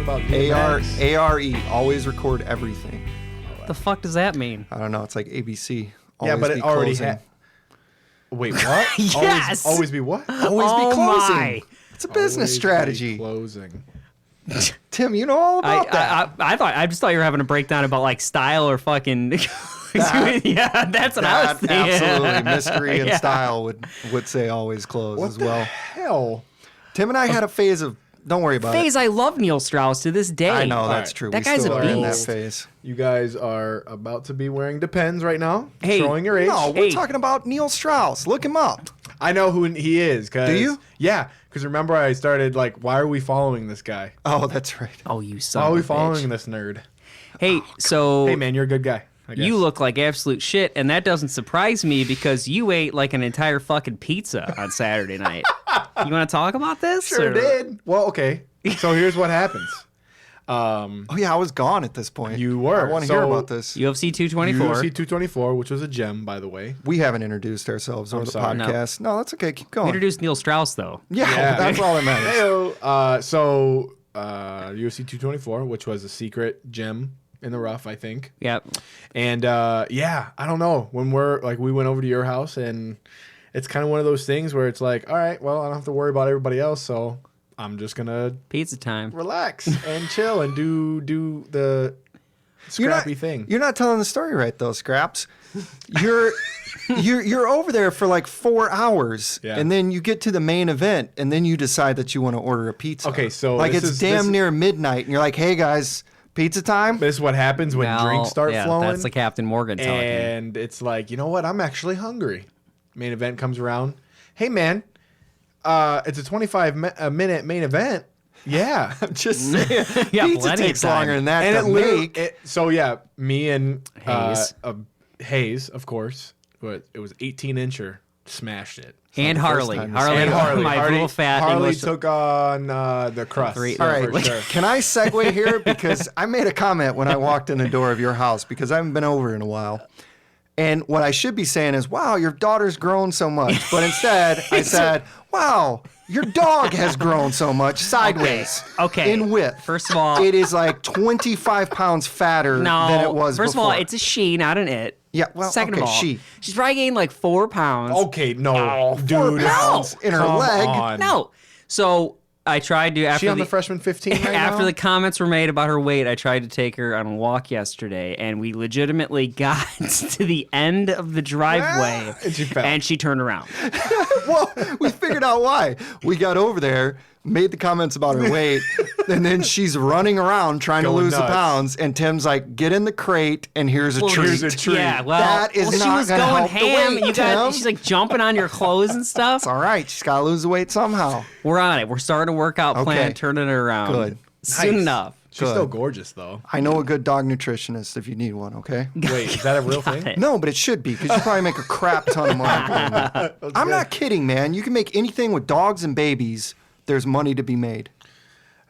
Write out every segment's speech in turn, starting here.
about ARE. Always record everything. The fuck does that mean? I don't know. It's like ABC. Yeah, but it already had. Wait, what? Yes. Always be what? Always be closing. My. It's a business Always be strategy. Closing. Tim, you know all about that. I just thought you were having a breakdown about like style or fucking. Yeah, that's what I was thinking. Absolutely, mystery and style would say always close What as the well. hell? Tim and I had a phase of. Don't worry about Phase, it. I love Neil Strauss to this day. I know All that's right. true. That We guy's still a are in that beast. phase. You guys are about to be wearing Depends right now. Hey. Showing your age. No, we're Hey. talking about Neil Strauss. Look him up. I know who he is. Do you? Yeah, because remember I started like, why are we following this guy? Oh, that's right. Oh, you son Why are of we a following bitch. this nerd? Hey, so Hey, man, you're a good guy. I guess. you look like absolute shit, and that doesn't surprise me because you ate like an entire fucking pizza on Saturday night. You want to talk about this? Sure or- did. Well, okay. So here's what happens. Oh yeah, I was gone at this point. You were. I want to hear about this. UFC 224. UFC 224, which was a gem, by the way. We haven't introduced ourselves on the sorry. podcast. No, that's okay. Keep going. Introduced Neil Strauss, though. Yeah, Yeah. that's all that matters. Heyo. So UFC 224, which was a secret gem in the rough, I think. Yep. And yeah, I don't know. When we went over to your house, and it's kind of one of those things where it's like, all right, well, I don't have to worry about everybody else, so I'm just gonna Pizza time. relax and chill and do the scrappy thing. You're not telling the story right though, Scraps. You're over there for like 4 hours, Yeah. and then you get to the main event, and then you decide that you want to order a pizza. Okay, so like this it's is- damn this- near midnight, and you're like, "Hey guys, pizza time." This is what happens when Well, drinks start yeah, flowing. That's the Captain Morgan talking. And it's like, you know what? I'm actually hungry. Main event comes around. Hey, man, it's a 25-minute main event. Yeah. Just saying, Yeah, pizza plenty of takes time. longer than that And to it literally, make. so yeah, me and Hayes. Hayes, of course, but it was 18-incher, smashed it. And the first Harley. time you Harley, said And Harley, my Harley, little fat Harley English. took on the crust. Three- All right, for sure. can I segue here? Because I made a comment when I walked in the door of your house because I haven't been over in a while. And what I should be saying is, wow, your daughter's grown so much. But instead, I said, wow, your dog has grown so much sideways. Okay. In width. First of all, It is like 25 pounds fatter no. than it was First before. of all, it's a she, not an it. Yeah, well, Second okay, of all, she. she's probably gained like 4 pounds. Okay, no, 4 dude. pounds in her come leg. on. No. So I tried to after She on the the freshman 15 right after now? the comments were made about her weight, I tried to take her on a walk yesterday, and we legitimately got to the end of the driveway, And she fell. and she turned around. Well, we figured out why. We got over there, made the comments about her weight, and then she's running around trying to Going lose the nuts. pounds. And Tim's like, "Get in the crate, and here's a treat." here's a treat. Yeah, well, That is she not was gonna going help the ham. weight, You got, Tim. she's like jumping on your clothes and stuff. It's all right. She's got to lose the weight somehow. We're on it. We're starting a workout plan, Okay. turning it around. Good. Soon Nice. enough. She's Good. still gorgeous, though. I know a good dog nutritionist if you need one. Okay. Wait, is that a real thing? it. No, but it should be because you probably make a crap ton of money. doing that. I'm not kidding, man. You can make anything with dogs and babies. There's money to be made.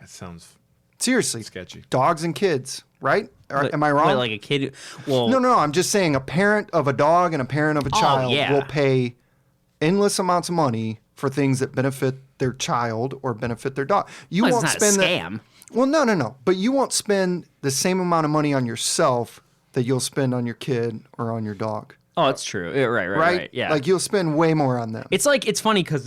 That sounds Seriously. sketchy. Dogs and kids, right? But- Am I wrong? Wait, like a kid? Well, No, I'm just saying a parent of a dog and a parent of a child yeah. will pay endless amounts of money for things that benefit their child or benefit their dog. You Well, it's won't not a spend scam. Well, no. But you won't spend the same amount of money on yourself that you'll spend on your kid or on your dog. Oh, it's true. Yeah, right. Right? Yeah. Like you'll spend way more on them. It's funny because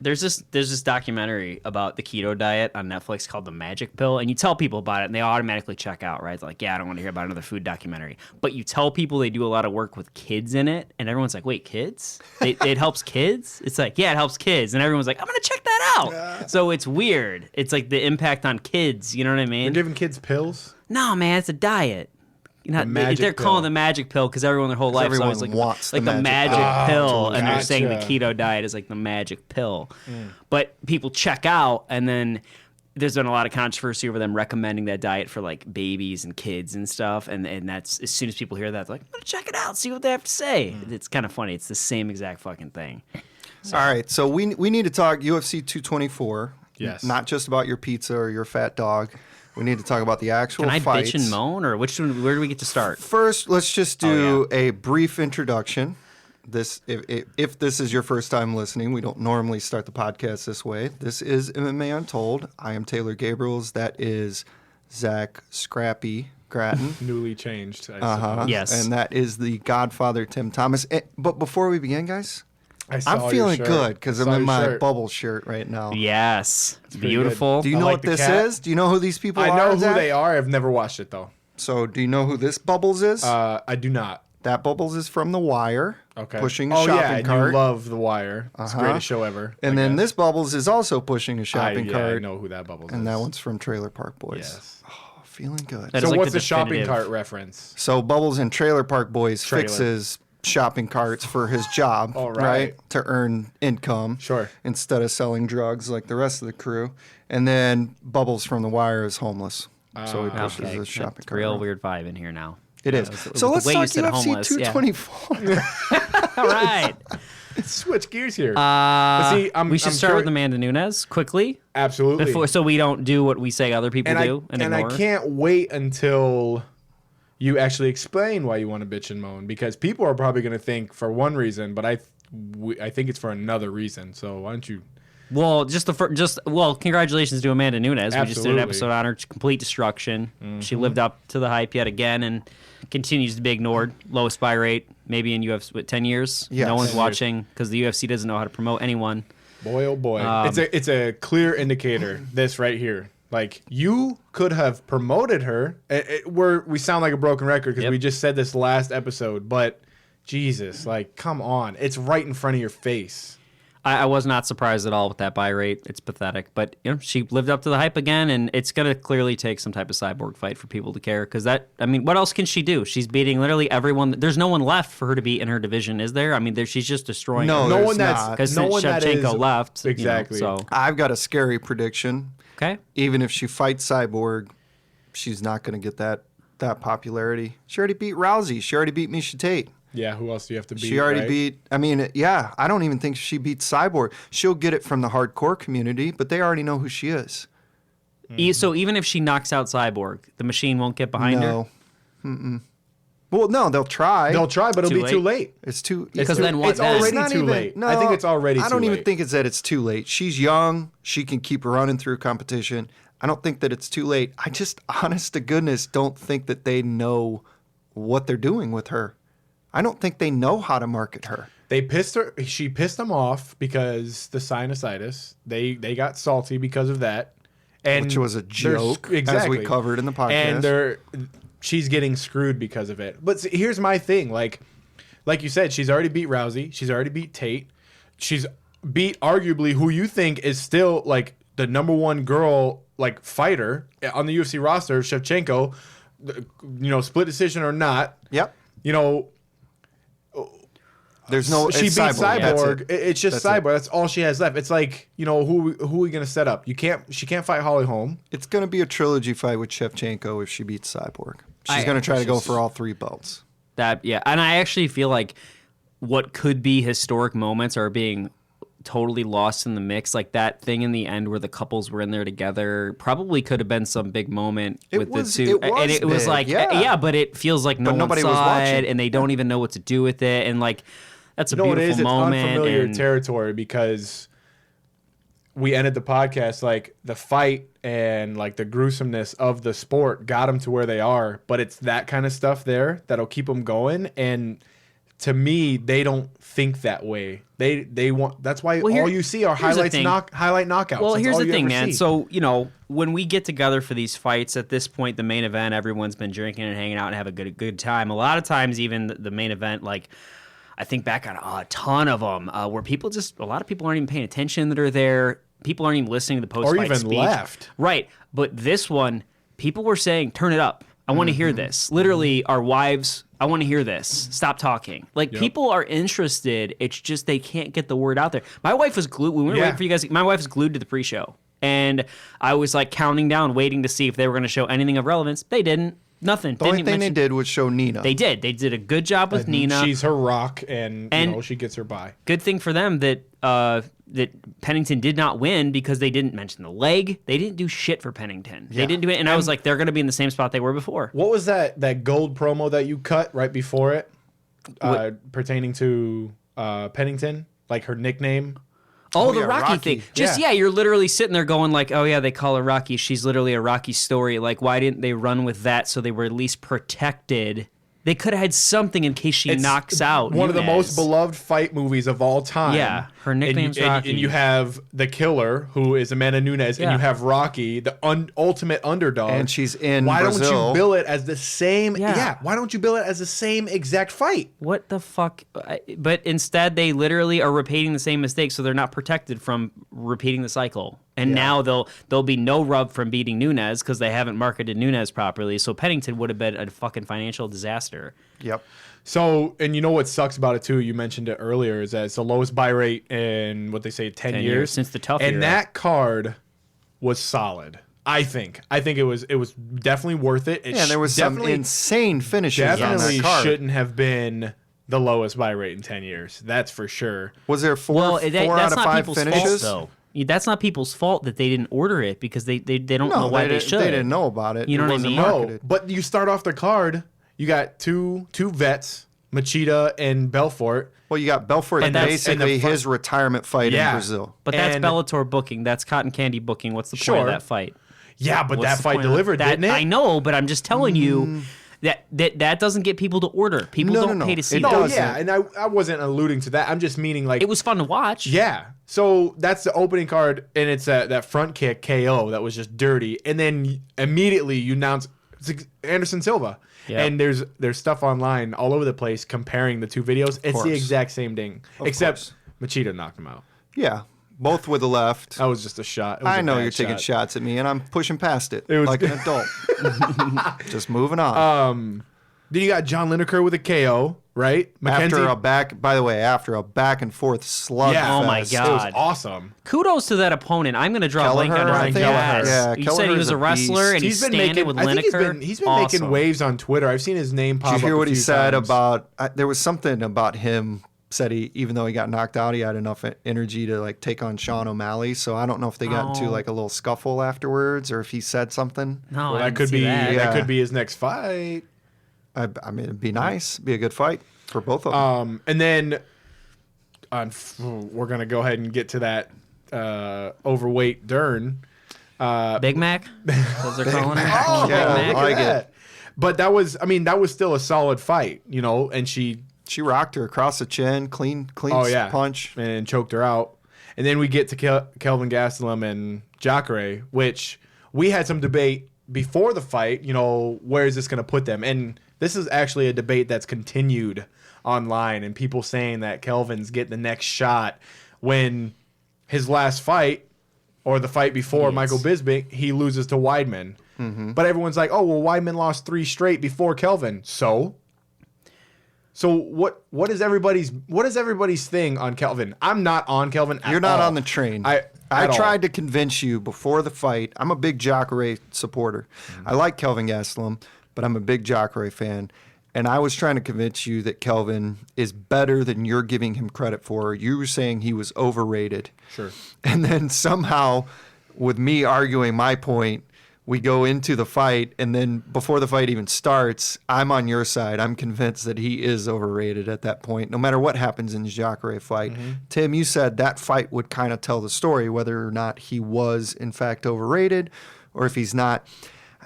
there's this documentary about the keto diet on Netflix called The Magic Pill, and you tell people about it, and they automatically check out, right? It's like, yeah, I don't want to hear about another food documentary. But you tell people they do a lot of work with kids in it, and everyone's like, wait, kids? It helps kids? It's like, yeah, it helps kids, and everyone's like, I'm gonna check that out. So it's weird. It's like the impact on kids. You know what I mean? You're giving kids pills? No, man, it's a diet. Not, magic they're calling pill. the magic pill because everyone their whole life is everyone always like, wants like the the magic magic pill, and they're gotcha. saying the keto diet is like the magic pill. But people check out, and then there's been a lot of controversy over them recommending that diet for like babies and kids and stuff. And that's as soon as people hear that, they're like, I'm gonna check it out, see what they have to say. It's kind of funny. It's the same exact fucking thing. All right, so we need to talk UFC 224. Yes. Not just about your pizza or your fat dog. We need to talk about the actual Can I fights. bitch and moan, or which one? Where do we get to start? First, let's just do a brief introduction. This, if this is your first time listening, we don't normally start the podcast this way. This is MMA Untold. I am Taylor Gabriels. That is Zach Scrappy Grattan. Newly changed. I Uh-huh. suppose. Yes. And that is the Godfather, Tim Thomas. But before we begin, guys, I saw I'm your feeling shirt. good because I'm Saw in your my shirt. bubble shirt right now. Yes. pretty Beautiful. Do you I know like what the this cat. is? Do you know who these people I are? know who Zach? they are. I've never watched it though. So do you know who this Bubbles is? I do not. That Bubbles is from The Wire. Okay. Pushing a oh shopping yeah, and cart. you love The Wire. It's the Uh-huh. greatest show ever. And I then guess. this Bubbles is also pushing a shopping I cart. know who that Bubbles is. And that one's from Trailer Park Boys. Yes. Oh, feeling good. That So is like what's the the shopping definitive- cart reference? So Bubbles in Trailer Park Boys Trailer. fixes shopping carts for his job, All right. To earn income. Sure. Instead of selling drugs like the rest of the crew. And then Bubbles from The Wire is homeless. So he pushes Okay. his shopping It's a cart. real around. weird vibe in here now. It is. was So the let's way you talk said UFC homeless, yeah. 224. All right. Switch gears here. But see, We should I'm start curi- with Amanda Nunes quickly Absolutely. before, so we don't do what we say other people and do and I ignore. can't wait until you actually explain why you want to bitch and moan, because people are probably going to think for one reason, but I think it's for another reason. So why don't you? Well, congratulations to Amanda Nunes. We just did an Absolutely. episode on her complete destruction. She lived up to the hype yet again and continues to be ignored. Lowest buy rate, maybe in UFC, what, 10 years? Yes. No one's 10 years. watching because the UFC doesn't know how to promote anyone. Boy, oh boy, Um, it's a clear indicator. This right here, like you could have promoted her. We sound like a broken record because Yep. we just said this last episode, but Jesus, like, come on, it's right in front of your face. I was not surprised at all with that buy rate. It's pathetic. But she lived up to the hype again, and it's going to clearly take some type of cyborg fight for people to care. Because what else can she do? She's beating literally everyone. There's no one left for her to beat in her division, is there? I mean, she's just destroying No, her. No there's one that's not. Because no one that is Shevchenko left. exactly. So, I've got a scary prediction. okay. Even if she fights Cyborg, she's not going to get that popularity. She already beat Rousey. She already beat Miesha Tate. Yeah, who else do you have to beat? She already right? beat. I mean, yeah. I don't even think she beats Cyborg. She'll get it from the hardcore community, but they already know who she is. So even if she knocks out Cyborg, the machine won't get behind her? No. Mm-mm. Well, no, they'll try. They'll try, but it'll Too be too late? late. It's too. Because too- then what it's then? already not too even- late. No, I think it's already I don't too even late. think it's that it's too late. She's young. She can keep running through competition. I don't think that it's too late. I just, honest to goodness, don't think that they know what they're doing with her. I don't think they know how to market her. They pissed her. She pissed them off because the sinusitis. They got salty because of that, and Which was a there's- joke, exactly. as we covered in the podcast. And she's getting screwed because of it. But see, here's my thing: like you said, she's already beat Rousey. She's already beat Tate. She's beat arguably who you think is still like the number one girl like fighter on the UFC roster, Shevchenko. Split decision or not. Yep. There's no. She beat it's Cyborg. That's Cyborg. it. It's just That's it. Cyborg. That's all she has left. It's like, who are we gonna set up? She can't fight Holly Holm. It's going to be a trilogy fight with Shevchenko if she beats Cyborg. She's I- going to try to go just- for all three belts. And I actually feel like what could be historic moments are being totally lost in the mix. Like that thing in the end where the couples were in there together probably could have been some big moment with the two. And it was big, like, yeah. but it feels like no one nobody saw was watching. it, and they don't even know what to do with it. And like, that's a You know what it beautiful is? It's moment. unfamiliar and territory because we ended the podcast like the fight and like the gruesomeness of the sport got them to where they are, but it's that kind of stuff there that'll keep them going. And to me, they don't think that way. They want. That's why all you see are here's the highlights, thing. highlight knockouts. Well, That's here's all the you thing, ever man. see. So, when we get together for these fights, at this point, the main event, everyone's been drinking and hanging out and have a good time. A lot of times, even the main event, like, I think back on a ton of them where a lot of people aren't even paying attention that are there. People aren't even listening to the post-fight or even speech. left. Right. But this one, people were saying, turn it up. I want to hear this. Literally, our wives, I want to hear this. Stop talking. Like, people are interested. It's just they can't get the word out there. My wife was glued. When we were waiting for you guys, my wife was glued to the pre-show. And I was, like, counting down, waiting to see if they were going to show anything of relevance. They didn't. Nothing. The only thing they did was show Nina. They did. They did a good job with Nina. She's her rock, and And- she gets her by. Good thing for them that Pennington did not win because they didn't mention the leg. They didn't do shit for Pennington. They didn't do it. And I was like, they're going to be in the same spot they were before. What was that gold promo that you cut right before it, pertaining to Pennington, like her nickname? Oh, the yeah, Rocky thing. Just, Yeah. you're literally sitting there going like, oh, yeah, they call her Rocky. She's literally a Rocky story. Like, why didn't they run with that so they were at least protected? They could have had something in case she knocks out one of the Nunes. most beloved fight movies of all time. Yeah, her nickname's Rocky. And you have the killer, who is Amanda Nunes, and you have Rocky, the ultimate underdog. And she's in Why Brazil. don't you bill it as the same? Yeah. Why don't you bill it as the same exact fight? What the fuck? But instead, they literally are repeating the same mistake, so they're not protected from repeating the cycle. And now there'll be no rub from beating Nunes because they haven't marketed Nunes properly. So Pennington would have been a fucking financial disaster. Yep. So, and you know what sucks about it too? You mentioned it earlier. Is that it's the lowest buy rate in what they say 10 years since the tough and era. that card was solid. I think it was definitely worth it. Yeah, there was some insane finishes on definitely that card. shouldn't have been the lowest buy rate in 10 years. That's for sure. Was there four out that's of not 5 people's finishes? fault, though. That's not people's fault that they didn't order it because they don't know No, why they they should. They didn't know about it. You know It what I wasn't mean? marketed. No, but you start off the card, you got two vets, Machida and Belfort. Well, you got Belfort and that's- and the basically fir- his retirement fight Yeah. in Brazil. But that's And- Bellator booking. That's cotton candy booking. What's the point Sure. of that fight? Yeah, but What's that the fight point of delivered, that? didn't it? I know, but I'm just telling you that doesn't get people to order. People No, don't no, pay no. to see It that. No, doesn't. yeah, and I wasn't alluding to that. I'm just meaning like It was fun to watch. yeah. So that's the opening card, and it's that front kick KO that was just dirty, and then immediately you announce it's Anderson Silva, Yeah. and there's stuff online all over the place comparing the two videos. It's course. the exact same thing, except course. Machida knocked him out. Yeah, both with the left. That was just a shot. It was I a know bad you're taking shot. shots at me, and I'm pushing past it, was- like an adult. Just moving on. Then you got John Lineker with a KO, right? After a back and forth slug. yeah, Oh my it was God. awesome. Kudos to that opponent. I'm going to draw a blank Kelleher, on I his think. yes. Yeah, You said he Kelleher's was a a wrestler beast. and he's standing with I think Lineker. he's been Awesome. making waves on Twitter. I've seen his name pop Did up. you hear what a he few said times. about? There was something about him. Said he, even though he got knocked out, he had enough energy to like take on Sean O'Malley. So I don't know if they got into like a little scuffle afterwards, or if he said something. No, Well, I that could didn't see be that. Yeah. that could be his next fight. I mean, it'd be nice, be a good fight for both of them. And then we're gonna go ahead and get to that overweight Dern. Big Mac? Those are calling her? Oh, Yeah, look I at like that. But that was still a solid fight, you know, and she She rocked her across the chin, clean punch. and choked her out. And then we get to Kelvin Gastelum and Jacare, which we had some debate before the fight, you know, where is this going to put them? And this is actually a debate that's continued online, and people saying that Kelvin's getting the next shot when his last fight, or the fight before Michael Bisping, he loses to Weidman. But everyone's like, oh, well, Weidman lost 3 straight before Kelvin. So what is everybody's thing on Kelvin? I'm not on Kelvin at You're not all. on the train. I tried to convince you before the fight. I'm a big Jacare supporter. I like Kelvin Gastelum, but I'm a big Jacare fan. And I was trying to convince you that Kelvin is better than you're giving him credit for. You were saying he was overrated. Sure. And then somehow, with me arguing my point, we go into the fight, and then before the fight even starts, I'm on your side. I'm convinced that he is overrated at that point, no matter what happens in the Jacare fight. Tim, you said that fight would kind of tell the story, whether or not he was, in fact, overrated, or if he's not.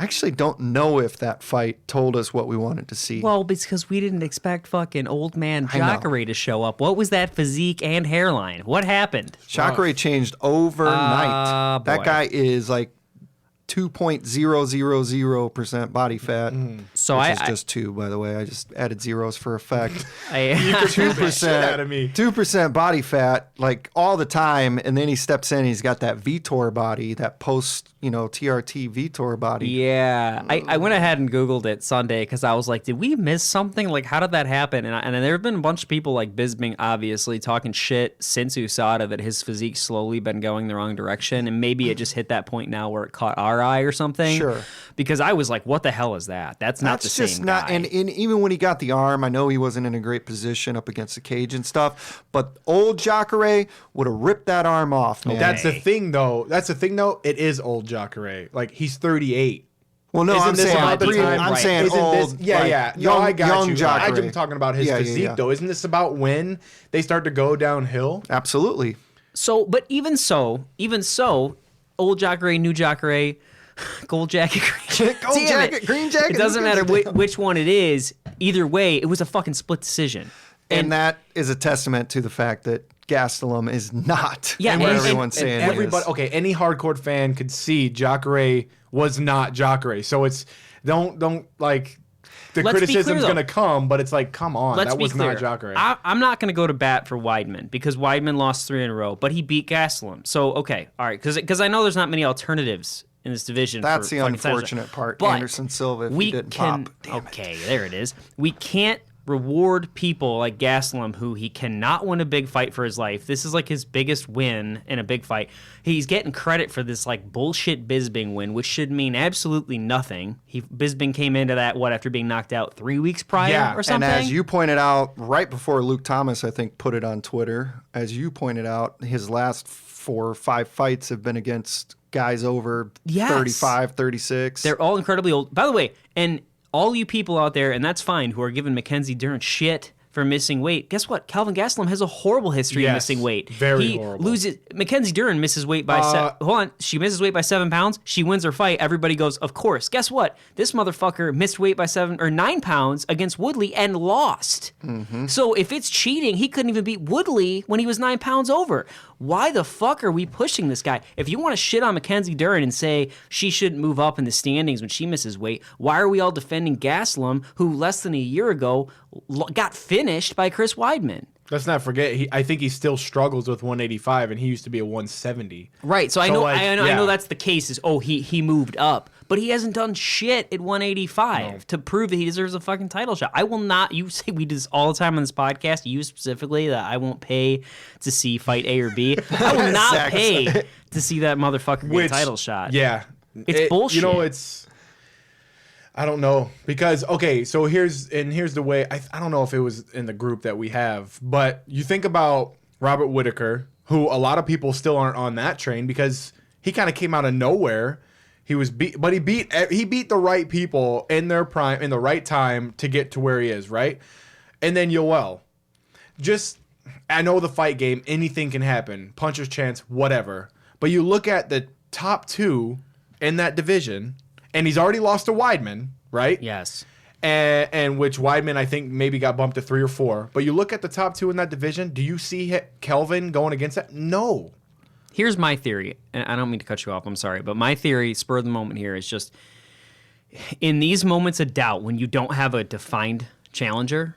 I actually don't know if that fight told us what we wanted to see. Well, it's because we didn't expect fucking old man I know. Jacare to show up. What was that physique and hairline? What happened? Jacare changed overnight. That boy. guy is like 2.000% body fat. So which I- is just 2, by the way. I just added zeros for effect. I, 2% out of me. 2% body fat, like all the time, and then he steps in. He's got that Vitor body, that post, TRT Vitor body. Yeah, I went ahead and Googled it Sunday because I was like, did we miss something? Like, how did that happen? And there have been a bunch of people like Bisping, obviously, talking shit since USADA that his physique's slowly been going the wrong direction. And maybe it just hit that point now where it caught our eye or something. Sure. Because I was like, what the hell is that? That's not the just same not. guy. And even when he got the arm, I know he wasn't in a great position up against the cage and stuff. But old Jacare would have ripped that arm off, man. That's the thing, though. It is old Jacare. Like, he's 38. well, no, Isn't I'm this saying, about the time? I'm Right. saying Isn't old. this, yeah, like, yeah. No, young, I got young you. Jacare. I'm talking about his Yeah, yeah, physique, yeah. though. Isn't this about when they start to go downhill? Absolutely. So, but even so, old Jacare, new Jacare, gold jacket, green Gold jacket, green jacket. It doesn't matter which one it is. Either way, it was a fucking split decision. And that is a testament to the fact that Gastelum is not Yeah, what and everyone's saying. he Everybody, is. okay, any hardcore fan could see Jacare was not Jacare. So it's don't like the Let's be clear, criticism's though. gonna come, but it's like, come on, Let's that be was clear. not Jacare. I'm not going to go to bat for Weidman because Weidman lost 3 in a row, but he beat Gastelum. So, okay, all right, because I know there's not many alternatives in this division. That's for the fucking titles. unfortunate part. But Anderson Silva, if we he didn't can, pop. Damn it. okay, there it is. We can't reward people like Gastelum who he cannot win a big fight for his life. This is like his biggest win in a big fight. He's getting credit for this like bullshit Bisping win, which should mean absolutely nothing. Bisping came into that after being knocked out 3 weeks prior Yeah, or something. And as you pointed out right before Luke Thomas, I think, put it on Twitter, as you pointed out, his last 4 or 5 fights have been against guys over Yes. 35, 36. They're all incredibly old. By the way, and all you people out there, and that's fine, who are giving Mackenzie Dern shit for missing weight, guess what? Calvin Gastelum has a horrible history of Yes, missing weight. very he horrible. loses. Mackenzie Dern misses weight by hold on. She misses weight by 7 pounds. She wins her fight. Everybody goes, of course. Guess what? This motherfucker missed weight by 7 or 9 pounds against Woodley and lost. So if it's cheating, he couldn't even beat Woodley when he was 9 pounds over. Why the fuck are we pushing this guy? If you want to shit on Mackenzie Dern and say she shouldn't move up in the standings when she misses weight, why are we all defending Gastelum, who less than a year ago got finished by Chris Weidman? Let's not forget, I think he still struggles with 185, and he used to be a 170. Right, so I know, like, I know yeah. that's the case. Is he moved up, but he hasn't done shit at 185 to prove that he deserves a fucking title shot. I will not. You say we do this all the time on this podcast. You specifically that I won't pay to see fight A or B. I will not pay to see that motherfucker get a title shot. Yeah. It's bullshit. You know, I don't know, because okay, so here's the way I don't know if it was in the group that we have, but you think about Robert Whittaker, who a lot of people still aren't on that train because he kind of came out of nowhere. He was but he beat the right people in their prime in the right time to get to where he is, right? And then Yoel, I know the fight game, anything can happen, puncher's chance, whatever. But you look at the top 2 in that division. And he's already lost to Weidman, right? Yes. And which Weidman, I think, maybe got bumped to 3 or 4. But you look at the top 2 in that division, do you see Kelvin going against that? No. Here's my theory, and I don't mean to cut you off, I'm sorry, but my theory, spur of the moment here, is just in these moments of doubt, when you don't have a defined challenger,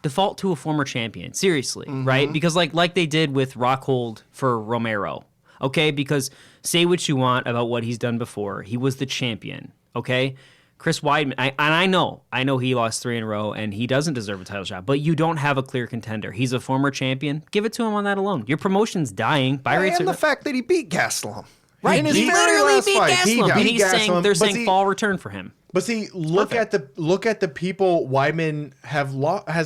default to a former champion. Seriously, right? Because like they did with Rockhold for Romero, okay? Because say what you want about what he's done before. He was the champion, okay? Chris Weidman, I know he lost 3 in a row, and he doesn't deserve a title shot, but you don't have a clear contender. He's a former champion. Give it to him on that alone. Your promotion's dying. Buy rates and are the fact that he beat Gastelum. right. In his He very literally last beat fight. Gastelum, and beat he's saying Gastelum, they're but saying see- fall return for him. But see, look at the people Weidman has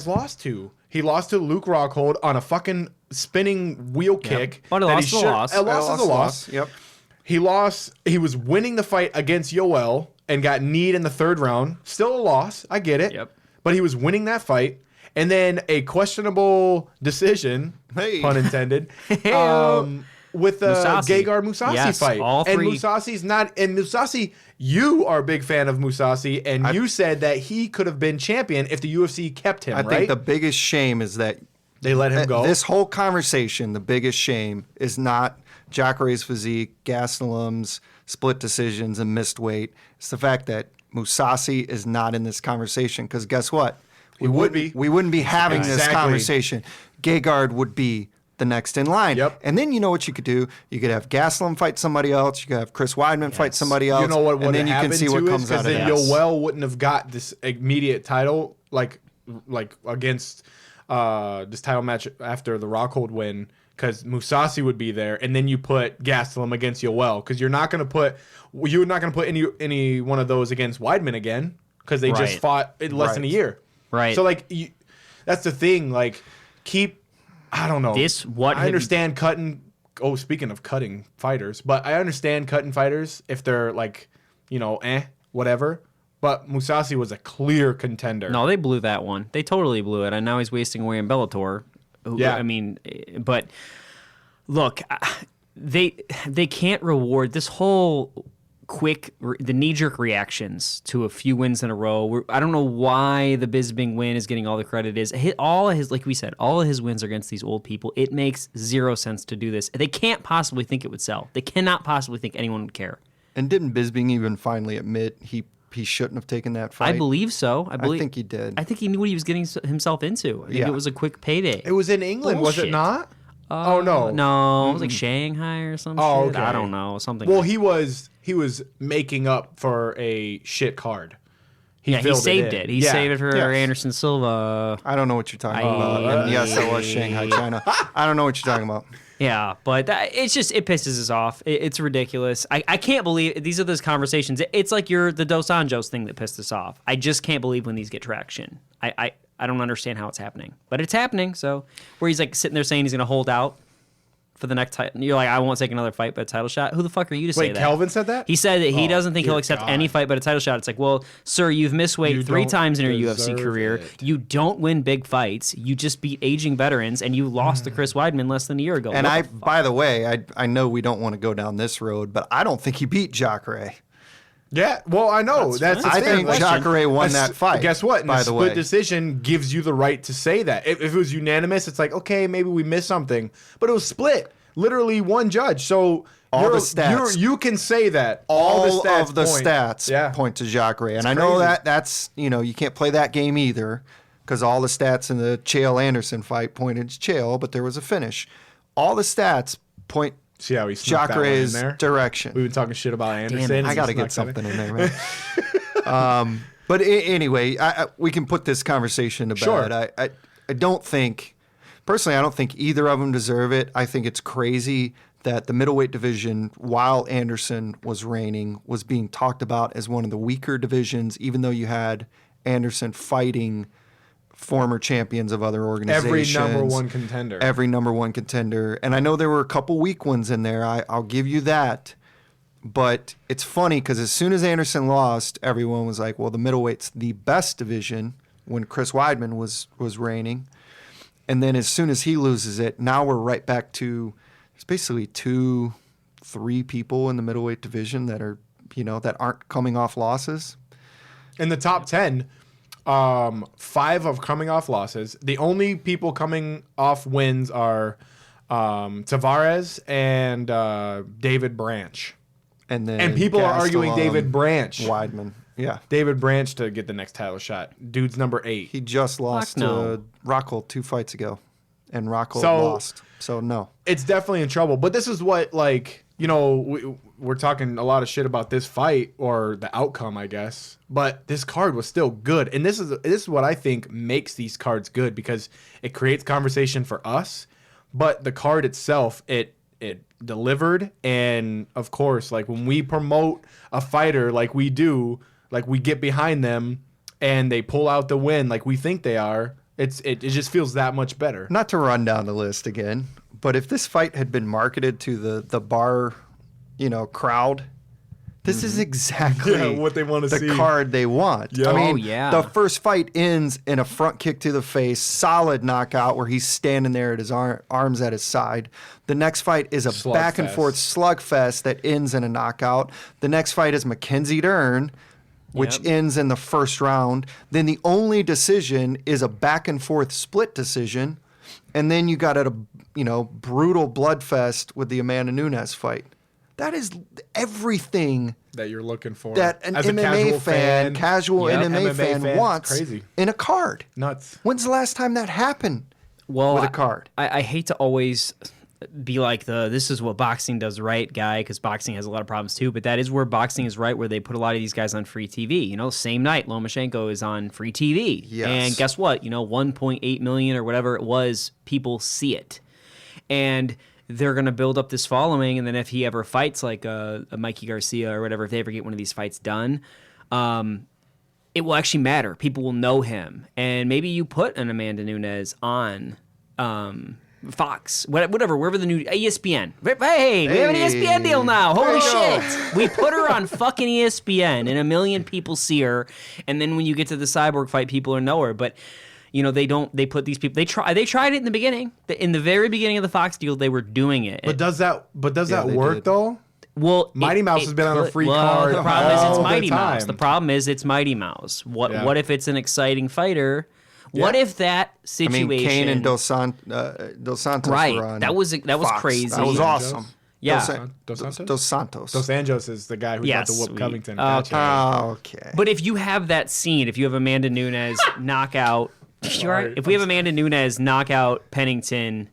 lost to. He lost to Luke Rockhold on a fucking spinning wheel kick. But a that loss is a loss. A loss is a loss. Yep. He lost. He was winning the fight against Yoel and got kneed in the 3rd round. Still a loss. I get it. Yep. But he was winning that fight. And then a questionable decision, Hey. pun intended, with the Mousasi. Gegard Mousasi Yes, fight. all And three. Mousasi's not. And Mousasi, you are a big fan of Mousasi, and you said that he could have been champion if the UFC kept him. I right? think the biggest shame is that They let him go. This whole conversation, the biggest shame is not Jacare's physique, Gastelum's split decisions, and missed weight. It's the fact that Mousasi is not in this conversation. Because guess what? He would be. We wouldn't be having this Exactly. conversation. Gegard would be the next in line. Yep. And then you know what you could do? You could have Gastelum fight somebody else. You could have Chris Weidman fight somebody else. You know what would and then have you can happened see what too comes is out because of then that. Yoel wouldn't have got this immediate title like against this title match after the Rockhold win, because Mousasi would be there, and then you put Gastelum against Yoel, because you're not going to put any one of those against Weidman again, because they Right. just fought in less than a year. Right. So like that's the thing. Like I don't know. I understand cutting. Oh, speaking of cutting fighters, but I understand cutting fighters if they're like, whatever. But Mousasi was a clear contender. No, they blew that one. They totally blew it, and now he's wasting away in Bellator. Yeah. I mean, but Look, they can't reward this whole the knee-jerk reactions to a few wins in a row. I don't know why the Bisping win is getting all the credit. All of his, like we said, all of his wins are against these old people. It makes zero sense to do this. They can't possibly think it would sell. They cannot possibly think anyone would care. And didn't Bisping even finally admit he shouldn't have taken that fight? I believe so. I think he did. I think he knew what he was getting himself into. I think it was a quick payday. It was in England, was it not? Oh no, no, it was like Shanghai or something. Oh, shit. okay. I don't know, something. Well, like he was making up for a shit card. He saved it. He saved it for Yes. Anderson Silva. I don't know what you're talking about. And yes, that was Shanghai, China. I don't know what you're talking about. Yeah, but it pisses us off. It's ridiculous. I can't believe these are those conversations. It's like the Dos Anjos thing that pissed us off. I just can't believe when these get traction. I don't understand how it's happening, but it's happening. So where he's like sitting there saying he's going to hold out for the next title. You're like, I won't take another fight but a title shot. Who the fuck are you to say that? Wait, Kelvin said that? He said that he doesn't think he'll accept God. any fight but a title shot. It's like, well, sir, you've missed weight You 3 don't times in your UFC deserve career. it. You don't win big fights. You just beat aging veterans, and you lost to Chris Weidman less than a year ago. And by the way, I know we don't want to go down this road, but I don't think he beat Jacare. Yeah, well, I know. That's the I thing. think Jacare won that fight. Guess what? And by a the split way, decision gives you the right to say that. If it was unanimous, it's like, okay, maybe we missed something. But it was split. Literally one judge. So all the stats. You can say that. all the stats of the point. stats point to Jacare. And I know crazy. that's, you can't play that game either because all the stats in the Chael-Anderson fight pointed to Chael, but there was a finish. All the stats point See how he snuck that one in Jacare's there? direction. We've been talking shit about Anderson. I got to get something in there, man. But anyway, we can put this conversation to bed. Sure. I don't think, personally, I don't think either of them deserve it. I think it's crazy that the middleweight division, while Anderson was reigning, was being talked about as one of the weaker divisions, even though you had Anderson fighting former champions of other organizations. Every number one contender. Every number one contender. And I know there were a couple weak ones in there. I'll give you that. But it's funny because as soon as Anderson lost, everyone was like, well, the middleweight's the best division when Chris Weidman was reigning. And then as soon as he loses it, now we're right back to it's basically 2-3 people in the middleweight division that are, that aren't coming off losses. In the top 10, 5 of coming off losses. The only people coming off wins are Tavares and David Branch. And people are arguing Gastelum, David Branch. Weidman. Yeah. David Branch to get the next title shot. Dude's number 8. He just lost no. to Rockhold 2 fights ago. And Rockhold So- lost. So, no. It's definitely in trouble. But this is what, we're talking a lot of shit about this fight or the outcome, I guess. But this card was still good. And this is what I think makes these cards good because it creates conversation for us. But the card itself, it delivered. And, of course, when we promote a fighter like we do, we get behind them and they pull out the win like we think they are, it just feels that much better. Not to run down the list again, but if this fight had been marketed to the bar, crowd, this is exactly what they want to see. The card they want. Yeah. I mean, Oh, yeah. the first fight ends in a front kick to the face, solid knockout where he's standing there at his arms at his side. The next fight is a back and forth slugfest that ends in a knockout. The next fight is Mackenzie Dern, which ends in the first round. Then the only decision is a back and forth split decision. And then you got a brutal bloodfest with the Amanda Nunes fight. That is everything That you're looking for. that an As a MMA casual Yep. MMA MMA fan fan, wants it's crazy. in a card. Nuts. When's the last time that happened Well, with a card? I hate to always be like this is what boxing does right guy, because boxing has a lot of problems too, but that is where boxing is right, where they put a lot of these guys on free TV. Same night Lomachenko is on free TV. Yes. And guess what? 1.8 million or whatever it was, people see it. And they're going to build up this following, and then if he ever fights like a Mikey Garcia or whatever, if they ever get one of these fights done, it will actually matter. People will know him. And maybe you put an Amanda Nunes on Fox, whatever, wherever the new ESPN. Hey, we have an ESPN deal now. Holy shit. We put her on fucking ESPN and 1 million people see her. And then when you get to the Cyborg fight, people know her. But, They put these people. They tried it in the beginning. In the very beginning of the Fox deal, they were doing it. But does that they work did. though? Well, Mighty Mouse has been on a free card The problem is it's all Mighty the Mouse. time. The problem is it's Mighty Mouse. What Yeah. what if it's an exciting fighter? What if that I situation? mean, Kane and Dos Santos right. were on That was Fox. crazy. That was awesome. Yeah. Dos Santos? Dos Santos. Dos Anjos is the guy who got the whoop Covington. Gotcha. Okay. But if you have that scene, if you have Amanda Nunes knockout, if we have Amanda Nunes knock out Pennington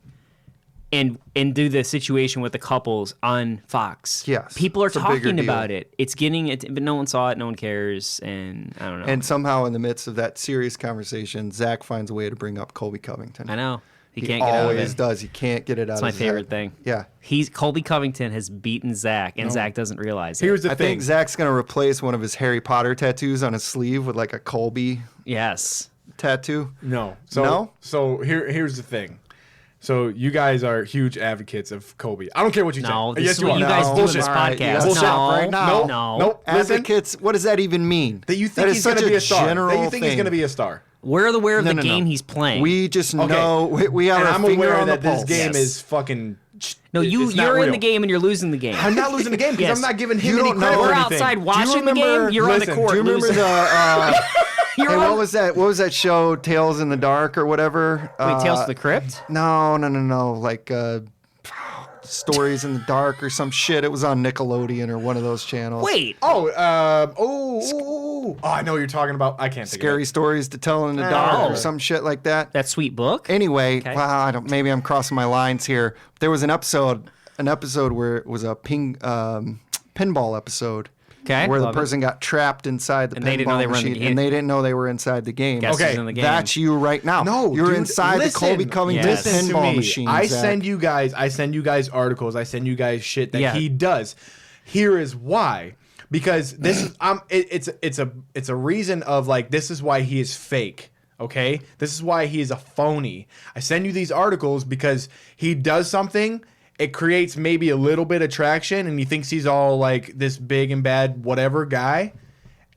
and do the situation with the couples on Fox, Yes, people are it's a bigger talking deal. about it. It's getting it, but no one saw it, no one cares, and I don't know. And somehow, in the midst of that serious conversation, Zach finds a way to bring up Colby Covington. I know he He can't get out of always it. does. He can't get it out. That's of my his favorite head. thing. Yeah. Colby Covington has beaten Zach, and Zach doesn't realize it. Here's the I thing. think Zach's gonna replace one of his Harry Potter tattoos on his sleeve with like a Colby Yes. tattoo. No. So, No? So here's the thing. So you guys are huge advocates of Kobe. I don't care what you No, say. this Yes, is you what are. you guys No. do in this All right, you gotta podcast. stop right now. No. Nope. Listen, Advocates. What does that even mean? that you That think is he's going such to be a a star. general That you think he's thing. going to be a star. We're aware of the No. game he's playing. We just Okay. know we have And our I'm finger aware on the that this pulse. game Yes. is fucking. no, it's not you're in real. the game and you're losing the game. I'm not losing the game because Yes. I'm not giving him You any don't credit know. for We're anything. outside watching the remember- game. You're on the Listen, court. Do you remember losing. the? You're Hey, on- what was that? What was that show? Tales in the Dark or whatever? Wait, Tales to the Crypt? No. Like Stories in the Dark or some shit. It was on Nickelodeon or one of those channels. Wait. I know what you're talking about. I can't think Scary of stories to tell in the dark Oh. or some shit like that. That sweet book? Anyway, Okay. wow, I don't. Maybe I'm crossing my lines here. There was an episode where it was a pinball episode. Okay, Where the love it. person got trapped inside the And pinball they didn't know they were in the machine, game. and they didn't know they were inside the game. Guess Okay, who's in the game. That's you right now. No, you're dude, inside listen, the Colby Covington Yes. Listen to pinball me. machine. I Zach. send you guys articles. I send you guys shit that Yeah. he does. Here is why. Because this is it's a reason of like this is why he is fake. Okay? This is why he is a phony. I send you these articles because he does something, it creates maybe a little bit of traction and he thinks he's all like this big and bad whatever guy.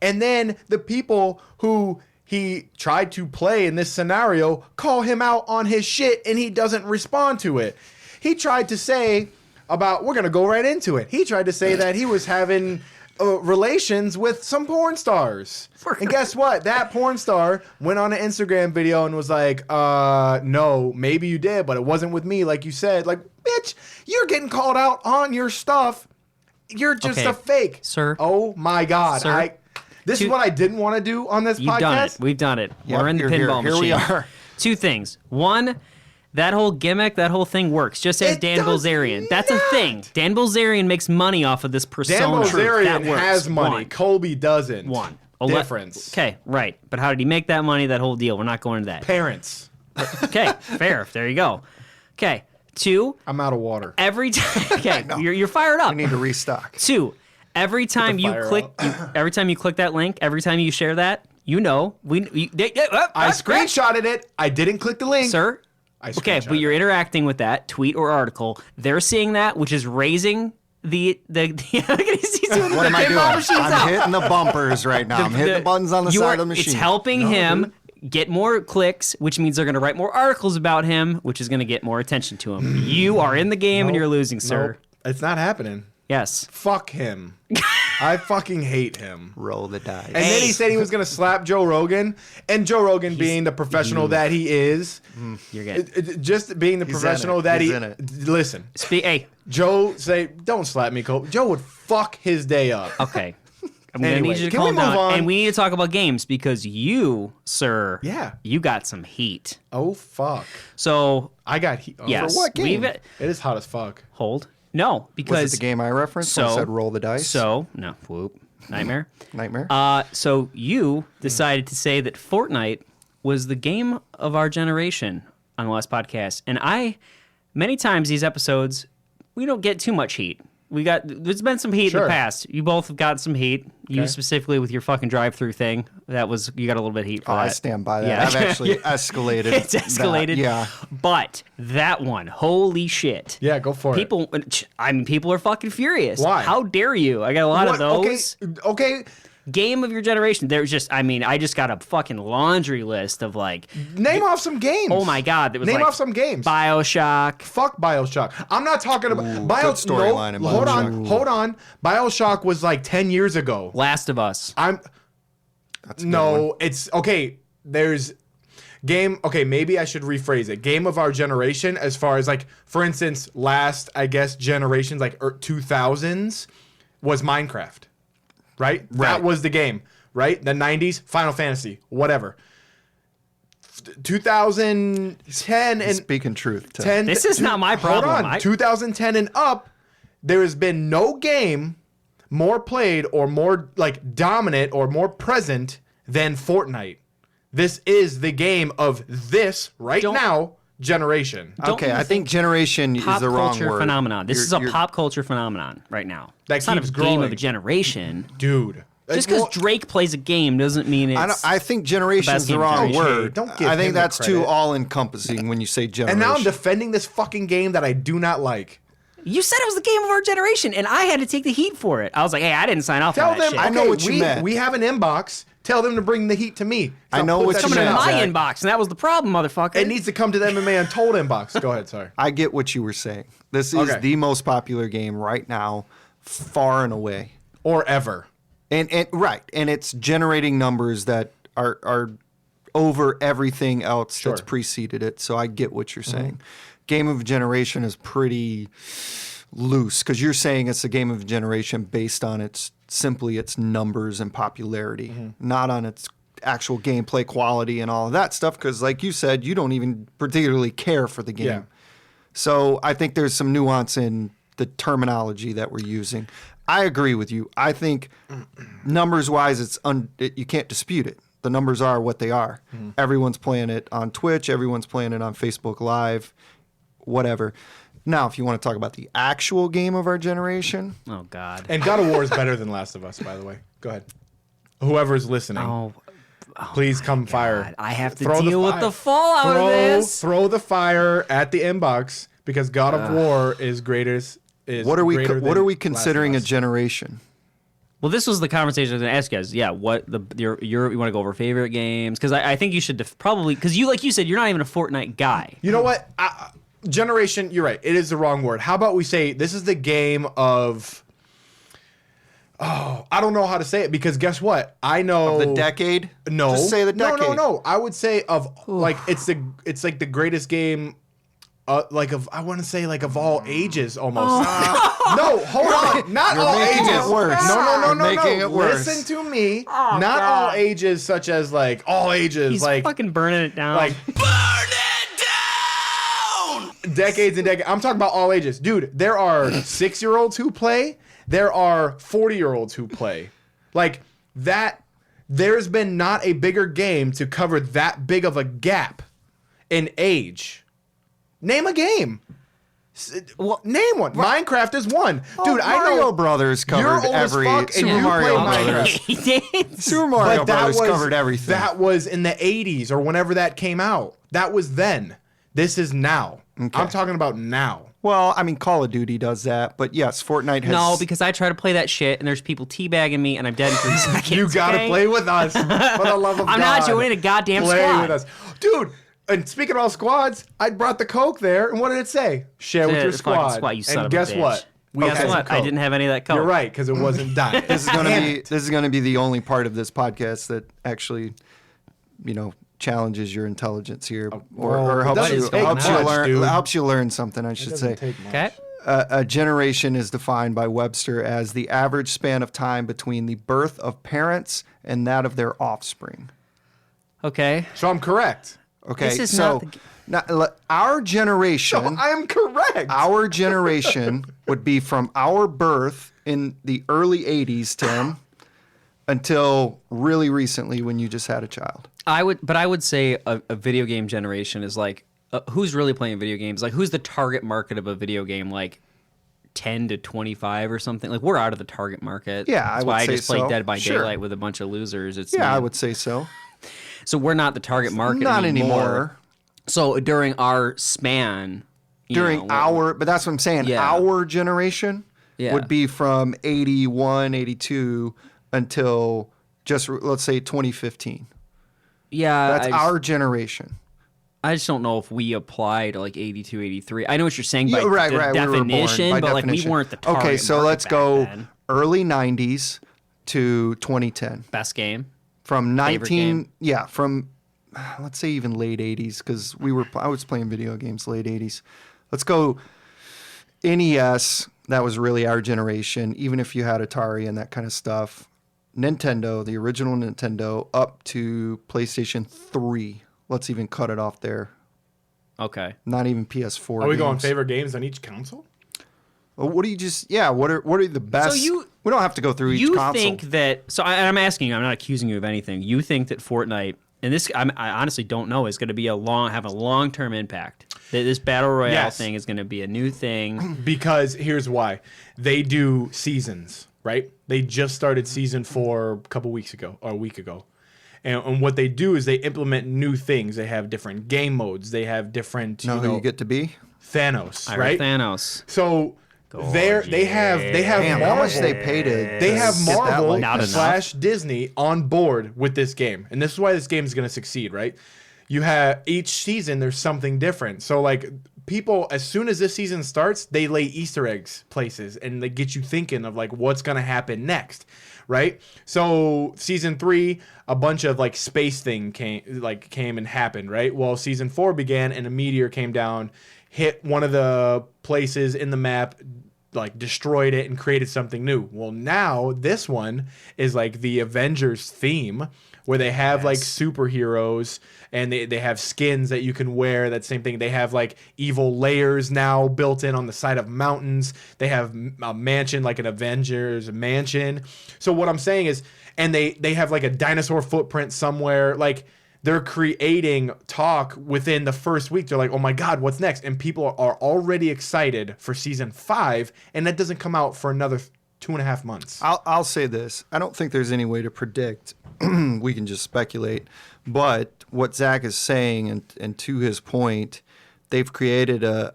And then the people who he tried to play in this scenario call him out on his shit and he doesn't respond to it. He tried to say about, we're going to go right into it. He tried to say that he was having relations with some porn stars. And guess what? That porn star went on an Instagram video and was like, no, maybe you did, but it wasn't with me like you said. Like, bitch, you're getting called out on your stuff. You're just Okay. a fake. Sir. Oh my God. Sir. This is what I didn't want to do on this You've podcast. done it. We've done it. Yep, We're in the you're here. pinball Here machine. we are. Two things. One, that whole gimmick, that whole thing works. Just as It Dan does Bilzerian. That's a thing. Dan Bilzerian makes money off of this persona. Dan Bilzerian That works. has money. One. Colby doesn't. One. Difference. Okay, right. But how did he make that money? That whole deal. We're not going into that. Parents. Okay, fair. There you go. Okay. Two, I'm out of water. every time. Okay, you're fired up. We need to restock. Two, every time you fire click, every time you click that link, every time you share that, I I screenshotted it. I didn't click the link. sir. I Okay, but screenshotted you're it. interacting with that tweet or article. They're seeing that, which is raising the he's doing What the am I doing? pinball machine's I'm out. hitting the bumpers right now. I'm hitting the buttons on the You side are- of the machine. It's helping him get more clicks, which means they're going to write more articles about him, which is going to get more attention to him. You are in the game and you're losing, sir. Nope. It's not happening. Yes. Fuck him. I fucking hate him. Roll the dice. And then he said he was going to slap Joe Rogan. And Joe Rogan, being the professional that he is, You're good. just being the He's in professional it. that He's he... in it. Listen, Hey, Joe say, don't slap me, Cole. Joe would fuck his day up. okay. I'm going to Anyway, need you to can we calm move down. on? And we need to talk about games because you, sir, Yeah. you got some heat. Oh, fuck. So, I got heat. Oh, yes. For what game? we've- It is hot as fuck. Hold. No, Was because it the game I referenced when I said roll the dice? So, no, whoop. Nightmare. Nightmare? So you decided to say that Fortnite was the game of our generation on the last podcast, and many times these episodes we don't get too much heat. There's been some heat in Sure. the past. You both have got some heat. You Okay. specifically with your fucking drive-through thing. You got a little bit of heat for that. I stand by that. Yeah. I've actually escalated. It's escalated. That. Yeah. But that one, holy shit. Yeah, go for it. People are fucking furious. Why? How dare you? I got a lot of What? those. Okay. game of your generation. There's just, I just got a fucking laundry list of like. Name off some games. Oh my God. There was Name like off some games. BioShock. Fuck BioShock. I'm not talking about good storyline in BioShock. Hold on. BioShock was like 10 years ago. Last of Us. That's a good one. It's okay. There's game. Okay, maybe I should rephrase it. Game of our generation, as far as like, for instance, last, I guess, generations, like 2000s, was Minecraft. Right? That was the game. Right? The 90s, Final Fantasy, whatever. 2010 and Speaking truth. Tim. 10. This is not my problem. Hold on. 2010 and up, there has been no game more played or more like dominant or more present than Fortnite. This is the game of this now generation. Okay, I think generation is the wrong culture word. phenomenon. This is a pop culture phenomenon right now. That it's not keeps a game growing. of a generation. Dude. Just because Drake plays a game doesn't mean it's. I think generation is the game wrong generation. word. Don't give I him think the that's too credit. all-encompassing when you say generation. And now I'm defending this fucking game that I do not like. You said it was the game of our generation, and I had to take the heat for it. I was like, hey, I didn't sign off Tell on that them, shit. I know what you meant. We have an inbox. Tell them to bring the heat to me. I know Put what that you Coming shit in meant, out. my Zach. inbox, and that was the problem, motherfucker. It needs to come to the MMA Untold inbox. Go ahead, sorry. I get what you were saying. This is Okay. the most popular game right now, far and away. Or ever. And it's generating numbers that are over everything else that's Sure. preceded it. So I get what you're saying. Game of generation is pretty loose because you're saying it's a game of generation based on its numbers and popularity, not on its actual gameplay quality and all of that stuff. Because like you said, you don't even particularly care for the game. Yeah. So I think there's some nuance in the terminology that we're using. I agree with you. I think numbers-wise, you can't dispute it. The numbers are what they are. Everyone's playing it on Twitch. Everyone's playing it on Facebook Live, whatever. Now, if you want to talk about the actual game of our generation, Oh, God. And God of War is better than Last of Us, by the way. Go ahead. Whoever's listening, Oh, please come fire. God. I have to Throw the deal with fire. the fallout of this. Throw the fire at the inbox because God of War is greatest. what are we considering a generation? Well, this was the conversation I was going to ask you guys. Yeah, what you want to go over favorite games? Because I think you should probably, because like you said, you're not even a Fortnite guy. You know what? Generation, you're right. It is the wrong word. How about we say this is the game of... Oh, I don't know how to say it because guess what? I know... The decade? No. Just say the decade. No. I would say like it's like the greatest game like I want to say like of all ages almost. No, hold on. Not all making ages. it worse. No. You're making it worse. Listen to me. Not all ages such as like all ages He's like fucking burning it down. like decades and decades. I'm talking about all ages. Dude, there are 6-year-olds who play. There are 40-year-olds who play. Like that, there's been not a bigger game to cover that big of a gap in age. Name a game. Name one. Minecraft is one. Dude, I Mario know Brothers you're covered old as every fuck and Super you Mario play Brothers. Minecraft. He did. Super Mario But that Brothers was, covered everything. That was in the 80s or whenever that came out. That was then. This is now. Okay. I'm talking about now. Well, I mean, Call of Duty does that, but yes, Fortnite has. No, because I try to play that shit, and there's people teabagging me, and I'm dead in 3 seconds. You gotta okay? play with us. For the love of God. I'm not joining a goddamn Play squad. with us. Dude, and speaking of all squads, I brought the Coke there, and what did it say? Share with Share your the fucking squad. squad, you son and of a guess bitch. what? We Guess had some what? I Coke. didn't have any of that Coke. You're right, because it wasn't diet. This is gonna be the only part of this podcast that actually, challenges your intelligence here, or it helps doesn't you take much, dude. helps you learn something. I should say. Okay. A generation is defined by Webster as the average span of time between the birth of parents and that of their offspring. Okay. So I'm correct. Okay, This is so not our generation. So I am correct. Our generation would be from our birth in the early 80s, Tim, until really recently when you just had a child. I would say a video game generation is like, who's really playing video games? Like, who's the target market of a video game? Like 10 to 25 or something? Like, we're out of the target market. Yeah, That's I why would I say just play so. Dead by Sure. Daylight with a bunch of losers. It's Yeah, me. I would say so. So we're not the target market Not anymore. anymore. So during our span, But that's what I'm saying. Yeah. Our generation Yeah. would be from 81, 82 until Just let's say 2015. Yeah, That's our generation. I just don't know if we apply to like 82, 83. I know what you're saying by Right. the We were born definition, by but like we definition. weren't the target Okay, so market let's back go then. early 90s to 2010. Best game. From Favorite game? from let's say even late 80s because I was playing video games late 80s. Let's go NES. That was really our generation. Even if you had Atari and that kind of stuff, Nintendo, the original Nintendo, up to PlayStation 3. Let's even cut it off there. Okay. Not even PS4. Are we games. going favorite games on each console? What do you just? Yeah. What are the best? We don't have to go through each console. You think that? So I'm asking you. I'm not accusing you of anything. You think that Fortnite, and this I honestly don't know, is going to be have a long-term impact. That this battle royale thing is going to be a new thing. Because here's why: they do seasons, right? They just started season 4 a couple weeks ago or a week ago. And what they do is they implement new things. They have different game modes. They have different. Who you get to be? Thanos, I right? heard Thanos. So they have Damn, Marvel. how much they paid to They have get that Marvel like Not this? enough. Disney on board with this game, and this is why this game is going to succeed, right? You have each season there's something different. So like people, as soon as this season starts, they lay Easter eggs places, and they get you thinking of like what's going to happen next, right? So season 3, a bunch of like space thing came and happened, right? Well, season 4 began, and a meteor came down, hit one of the places in the map, like destroyed it and created something new. Well, now this one is like the Avengers theme where they have like superheroes and they have skins that you can wear. That same thing. They have like evil layers now built in on the side of mountains. They have a mansion, like an Avengers mansion. So what I'm saying is, and they have like a dinosaur footprint somewhere. Like they're creating talk within the first week. They're like, oh my God, what's next? And people are already excited for season 5. And that doesn't come out for another 2.5 months. I'll say this. I don't think there's any way to predict. We can just speculate. But what Zach is saying, and to his point, they've created a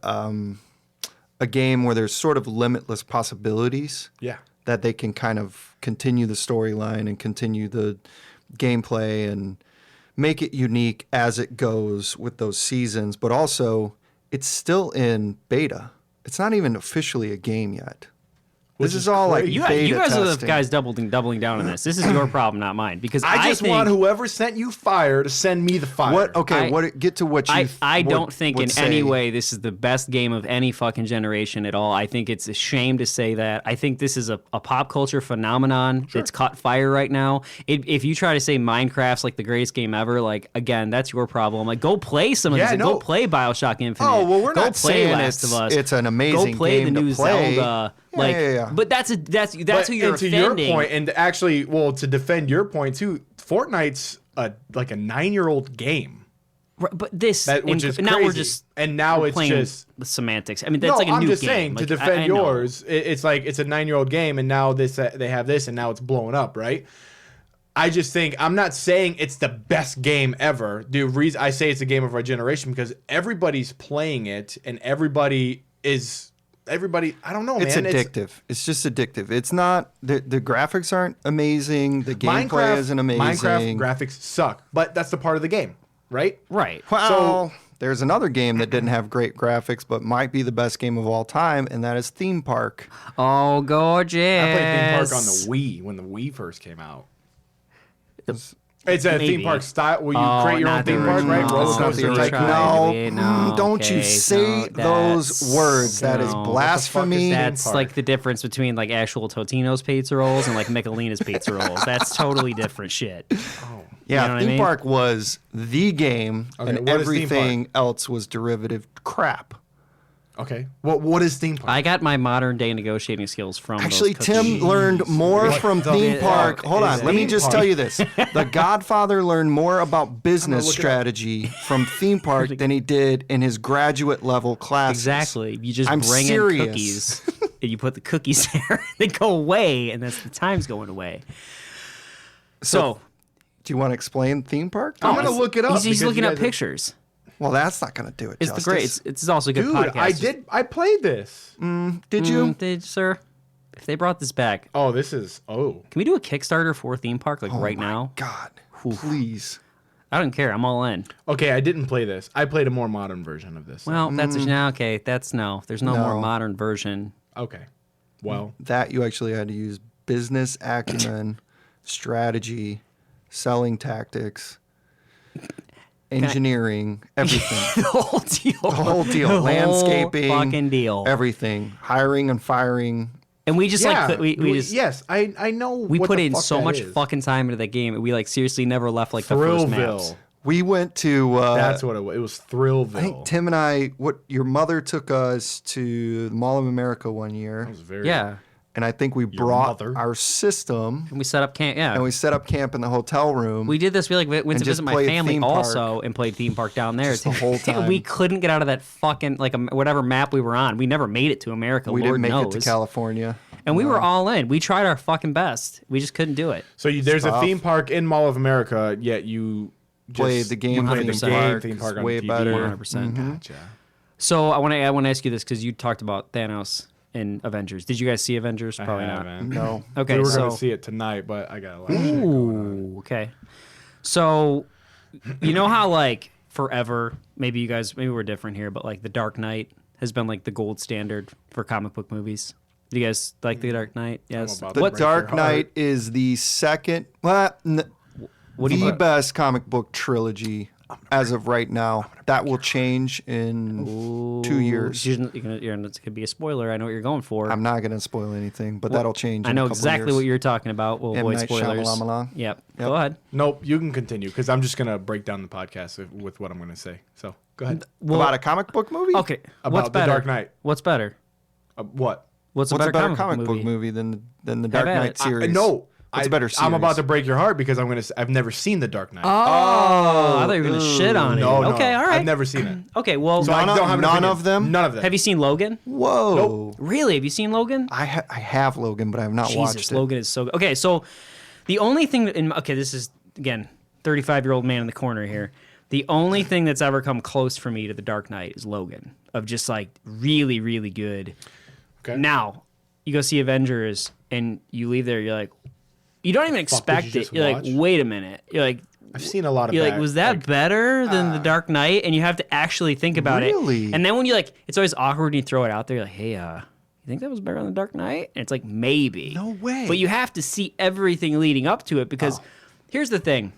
game where there's sort of limitless possibilities. Yeah. That they can kind of continue the storyline and continue the gameplay and make it unique as it goes with those seasons. But also, it's still in beta. It's not even officially a game yet. This is all like You beta guys are the testing. guys doubling down on this. This is your problem, not mine. Because I just think, want whoever sent you fire to send me the fire. What? Okay, get to what you. I would- don't think would in any say. way this is the best game of any fucking generation at all. I think it's a shame to say that. I think this is a pop culture phenomenon that's caught fire right now. If you try to say Minecraft's like the greatest game ever, like again, that's your problem. Like go play some of Yeah, these. no. Go play BioShock Infinite. Oh, well, we're go not play saying Last of Us. it's an amazing Go play game the to new play. Zelda. Yeah. But that's who you're and to offending. your point, and actually, well, to defend your point too, Fortnite's like a 9-year-old game. Right, but this, Which is now crazy. we're just And now it's playing just with semantics. I mean, that's no. like a I'm new just game. saying Like, to defend I know. yours. It's like it's a 9-year-old game, and now they have this, and now it's blowing up, right? I just think I'm not saying it's the best game ever. The reason I say it's a game of our generation because everybody's playing it, and everybody. I don't know, It's man. addictive. It's just addictive. It's not the graphics aren't amazing. The gameplay isn't amazing. Minecraft graphics suck, but that's the part of the game, right? Right. Well, there's another game that didn't have great graphics, but might be the best game of all time, and that is Theme Park. Oh, gorgeous. I played Theme Park on the Wii when the Wii first came out. It's a Maybe. theme park style where you create your own not the theme park, right? original. Roller It's not coaster the tycoon. original. Don't you okay, say those words. That is no. blasphemy. That's That's like the difference between like actual Totino's pizza rolls and like Michelina's pizza rolls. That's totally different shit. Yeah, You know what I Theme mean? Park was the game, Okay, and what is Theme everything else was derivative crap. Okay. What is theme park? I got my modern day negotiating skills from Actually, those Tim cookies. learned more from Theme fuck Park. Hold is on, let me Theme just Park? tell you this. The Godfather learned more about business look it up. strategy from Theme Park than he did in his graduate level classes. Exactly. You just I'm bring serious. in cookies and you put the cookies there. They go away, and that's the time's going away. So Do you want to explain Theme Park? I'm gonna look it up. he's because looking you up guys are- pictures. Well, that's not going to do it It's justice. the great. It's also a good Dude, podcast. I played this. Did you? Did sir? If they brought this back, Oh, this is can we do a Kickstarter for a theme park like right my now? God, please. I don't care. I'm all in. okay. I didn't play this. I played a more modern version of this. Well, that's okay. That's no. There's no more No. modern version. Okay. Well, That you actually had to use business acumen, strategy, selling tactics, engineering, everything. The whole deal. The whole deal. The whole Landscaping. fucking deal. Everything. Hiring and firing. And we just yeah. like we just yes. I know. we what put the in fuck so that much is. fucking time into that game. We like seriously never left like the first maps. Thrillville. We went to That's what it was. It was Thrillville. I think Tim and I, your mother took us to the Mall of America one year, That was very Yeah. and I think we brought mother. our system And we set up camp. Yeah. and we set up camp in the hotel room. We did this. We like went And to just visit my played family theme park. also and played theme park down there Just the whole time. We couldn't get out of that fucking like whatever map we were on. We never made it to America. We Lord didn't make knows. it to California. And we were all in. We tried our fucking best. We just couldn't do it. So there's a Stuff. theme park in Mall of America, yet you Played just the game played the 100%. game park. theme park It's on way TV. better. 100%. Gotcha. So I want to ask you this because you talked about Thanos in Avengers. Did you guys see Avengers? Probably I not. haven't. No. Okay, We were so gonna see it tonight, but I got a lot of shit going on. ooh, okay. So you know how like forever, maybe we're different here, but like The Dark Knight has been like the gold standard for comic book movies. Do you guys like The Dark Knight? Yes. about The Break Dark your Knight heart. is the second, What do you the think? best comic book trilogy as of right now. That will change in 2 years. It could be a spoiler. I know what you're going for. I'm not going to spoil anything, but that'll change. I in know a couple exactly years. what you're talking about. We'll M. avoid Night spoilers. Shyamalan. Yep. Go ahead. Nope, you can continue because I'm just gonna break down the podcast with what I'm gonna say. So go ahead. Well, About a comic book movie? okay. About What's The better? Dark Knight. What's better? What? What's What's a better comic book movie than the Dark at Knight it. series? No, What's a better I'm about series? to break your heart because I've never seen The Dark Knight. Oh, I thought you were gonna shit on it. no, Okay, all right. I've never seen it. Okay, well, So I None don't have an none opinion. of them? None of them. have you seen Logan? Whoa. Nope. Really? Have you seen Logan? I have Logan, but I have not watched Jesus, it. Logan is so good. Okay, so the only thing this is again 35-year-old man in the corner here. The only thing that's ever come close for me to The Dark Knight is Logan, of just like really, really good. Okay. Now, you go see Avengers and you leave there, you're like, you don't even fuck did expect you it. just You're watch? like, wait a minute. You're like, I've seen a lot of. you're like, bad- was that better than The Dark Knight? And you have to actually think about Really? it. And then when you like, it's always awkward when you throw it out there. You're like, hey, you think that was better than The Dark Knight? And it's like, maybe. No way. But you have to see everything leading up to it because here's the thing.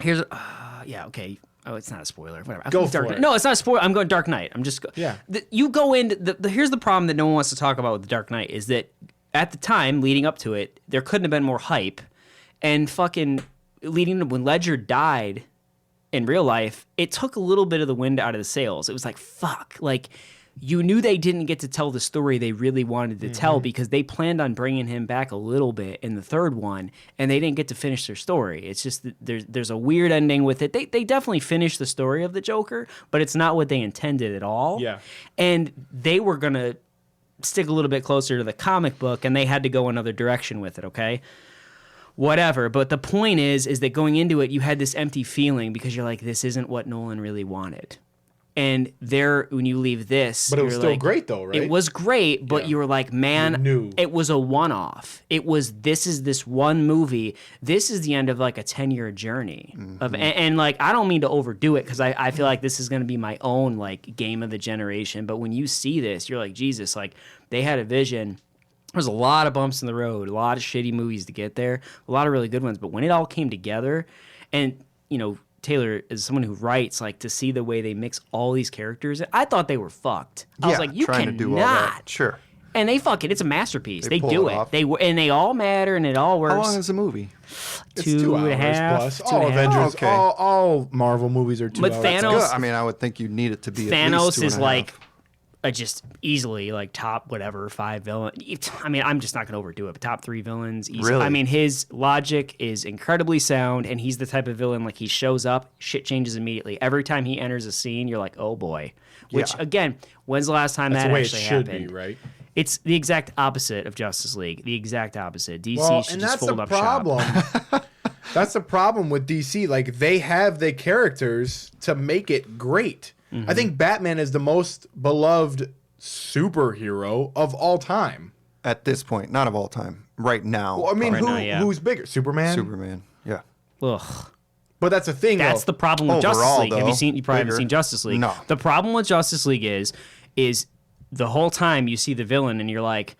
Yeah, okay. Oh, it's not a spoiler. Whatever. I'm Go going Dark for Knight. it. No, it's not a spoiler. I'm going Dark Knight. I'm just Yeah. You go in. Here's the problem that no one wants to talk about with The Dark Knight is that at the time leading up to it, there couldn't have been more hype, and fucking leading to when Ledger died in real life, it took a little bit of the wind out of the sails. It was like fuck, like. You knew they didn't get to tell the story they really wanted to tell because they planned on bringing him back a little bit in the third one, and they didn't get to finish their story. It's just that there's a weird ending with it. They definitely finished the story of the Joker, but it's not what they intended at all. Yeah. And they were going to stick a little bit closer to the comic book, and they had to go another direction with it, okay? Whatever. But the point is that going into it, you had this empty feeling because you're like, this isn't what Nolan really wanted. And there, when you leave this, But it was you're still like, great though, right? It was great, but Yeah. you were like, man, You knew. it was a one-off. This is this one movie. This is the end of like a 10-year journey and like, I don't mean to overdo it because I feel like this is going to be my own like game of the generation. But when you see this, you're like, Jesus, like they had a vision. There's a lot of bumps in the road, a lot of shitty movies to get there, a lot of really good ones. But when it all came together, and you know, Taylor is someone who writes, like to see the way they mix all these characters. I thought they were fucked. I was like, you trying cannot. to do all that. Sure. And they fuck it. It's a masterpiece. They pull do it it. off. They all matter and it all works. How long is the movie? It's 2 2 and a hours half, plus. 2 All and a half. Avengers, Okay. all Marvel movies are 2 But hours. Thanos- Good. I mean, I would think you'd need it to be at least Thanos 2.5. is like just easily like top whatever 5 villain. I mean, I'm just not gonna overdo it, but top 3 villains. Easy. Really? I mean, his logic is incredibly sound, and he's the type of villain like he shows up, shit changes immediately. Every time he enters a scene, you're like, oh boy. Which Yeah. again, when's the last time That's that the way it actually should happened? be, right? It's the exact opposite of Justice League. The exact opposite. DC Well, should and just that's fold the up shop. problem. That's the problem with DC. Like they have the characters to make it great. I Mm-hmm. think Batman is the most beloved superhero of all time. at this point, not of all time, right now. Well, I mean, Right now, yeah. who's bigger, Superman? Superman. Yeah. Ugh. But that's the thing. That's though. the problem with Overall, Justice League. Have you though, seen? You probably bigger. haven't seen Justice League. No. The problem with Justice League is the whole time you see the villain and you're like,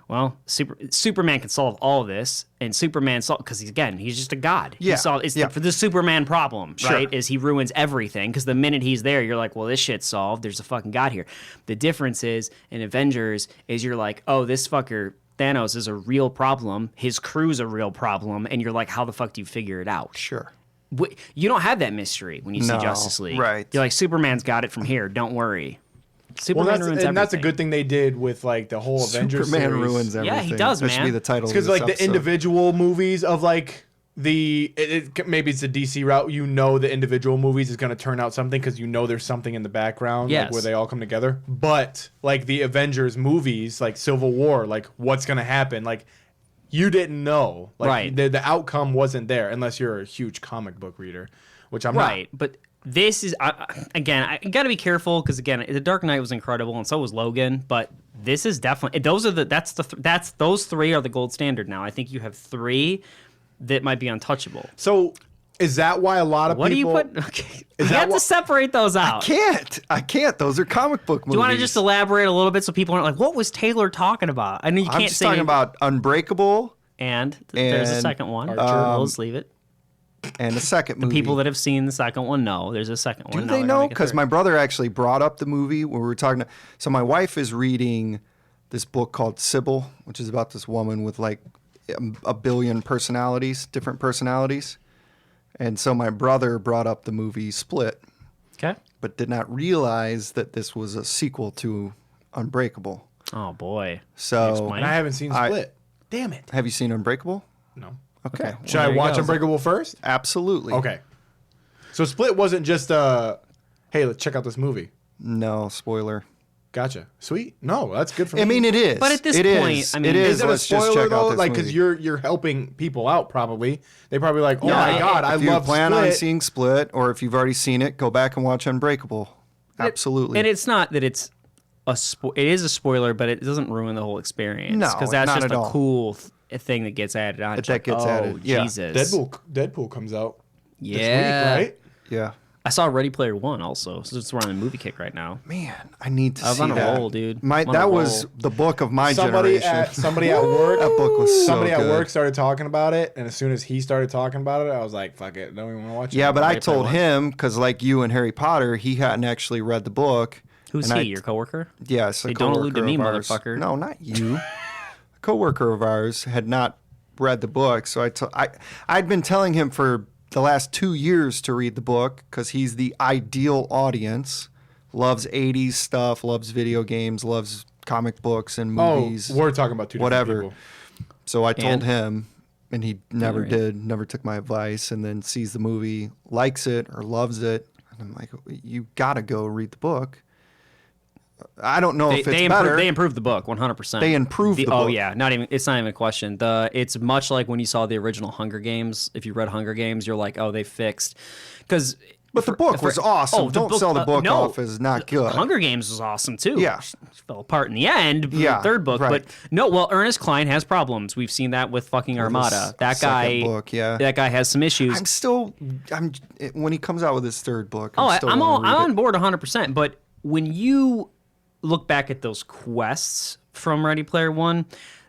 well, Superman can solve all of this, and Superman because he's just a god. Yeah. It's Yeah. for the Superman problem, Sure. right? Is he ruins everything because the minute he's there, you're like, well, this shit's solved. There's a fucking god here. The difference is in Avengers is you're like, oh, this fucker Thanos is a real problem. His crew's a real problem, and you're like, how the fuck do you figure it out? Sure. You don't have that mystery when you see No, Justice League. right. You're like, Superman's got it from here. Don't worry. Superman Well, ruins everything. that's a good thing they did with like the whole Avengers Superman series. ruins everything. Yeah, he does, That should man. be the title of Because this like the episode. individual movies of like maybe it's the DC route. You know, the individual movies is going to turn out something because you know there's something in the background, like, Yes. where they all come together. But like the Avengers movies, like Civil War, like what's going to happen, like you didn't know, like Right. the outcome wasn't there unless you're a huge comic book reader, which I'm Right, but this is again. I got to be careful because again, The Dark Knight was incredible, and so was Logan. But this is definitely those three are the gold standard now. I think you have three that might be untouchable. not. So is that why a lot of What people? do you put? Okay, Is you that have to what- separate those out. I can't. Those are comic book movies. Do you want to just elaborate a little bit so people aren't like, what was Taylor talking about? I know you I'm can't just say talking any- about Unbreakable And there's a and, second one. Archer. We'll just leave it. and the second movie. People that have seen the second one know there's a second Do one. they know? Because my brother actually brought up the movie when we were talking. So my wife is reading this book called Sybil, which is about this woman with like a billion personalities, different personalities. And so my brother brought up the movie Split, Okay. but did not realize that this was a sequel to Unbreakable. Oh boy. So Explain. And I haven't seen Split. Damn it. have you seen Unbreakable? No. Okay. Should there I you watch go. Unbreakable first? Absolutely. Okay. So Split wasn't just hey, let's check out this movie. No, spoiler. Gotcha. Sweet. No, that's good for me. I mean, it is. But at this It point, is. I mean, it is. Is it a Let's just spoiler check out though? this Like, movie. because you're helping people out probably. They probably like, oh Yeah, my god, I if you love plan Split. on seeing Split, or if you've already seen it, go back and watch Unbreakable. Absolutely. And it's not that it's it is a spoiler, but it doesn't ruin the whole experience. No, because that's not just at a all. cool thing that gets added on. It's That like, gets oh, added, yeah. Jesus. Deadpool comes out Yeah. this week, right? yeah. I saw Ready Player One also, so we're on the movie kick right now. Man, I need to I was see on a that. roll, dude. My I'm on that a was roll. the book of my Somebody generation. somebody at work. That book was so Somebody at good. work started talking about it, and as soon as he started talking about it, I was like, "Fuck it, don't even want to watch it." Yeah, but I Ready Player told One. him because, like you and Harry Potter, he hadn't actually read the book. Who's and he? Your coworker? Yes, a Hey, don't allude to coworker me, of ours. motherfucker. No, not you. A coworker of ours had not read the book, so I'd been telling him for the last 2 years to read the book because he's the ideal audience. Loves 80s stuff, loves video games, loves comic books and movies. Oh, we're talking about two different whatever. people. So I told And? him, and he never Right. did, never took my advice, and then sees the movie, likes it or loves it. And I'm like, you got to go read the book. I don't know if it's better. They improved the book 100%. They improved the Oh book. yeah, it's not even a question. It's much like when you saw the original Hunger Games. If you read Hunger Games, you're like, oh, they fixed because. But the book was awesome. Don't sell the book off as not good. Hunger Games was awesome too. Yeah. It fell apart in the end. Yeah, The third book, right. but no. Well, Ernest Cline has problems. We've seen that with fucking Armada. That second guy. book, yeah. That guy has some issues. I'm when he comes out with his third book. Oh, still I'm gonna read on it. board 100%. But when you look back at those quests from Ready Player One,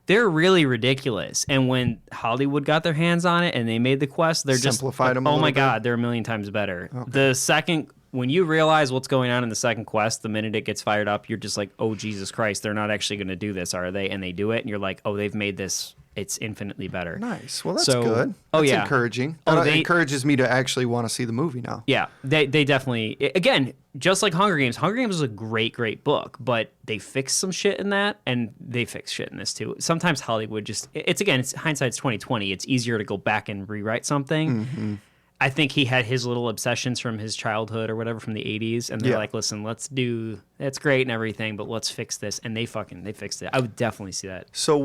they're really ridiculous. And when Hollywood got their hands on it and they made the quest, they're just Simplified them a oh little my bit? god, they're a million times better. The second when you realize what's going on in the second quest, the minute it gets fired up, you're just like, oh Jesus Christ, they're not actually going to do this, are they? And they do it, and you're like, oh, they've made this. It's infinitely better. Nice. Well, that's So- good. oh, That's yeah. encouraging. Oh, That they- encourages me to actually want to see the movie now. Yeah, they definitely again, just like Hunger Games. Hunger Games is a great book, but they fixed some shit in that, and they fix shit in this too. Sometimes Hollywood just it's hindsight's 2020. It's easier to go back and rewrite something. Mm-hmm. I think he had his little obsessions from his childhood or whatever from the 80s, and they're Yeah. like, listen, that's great and everything, but let's fix this, and they fixed it. I would definitely see that. So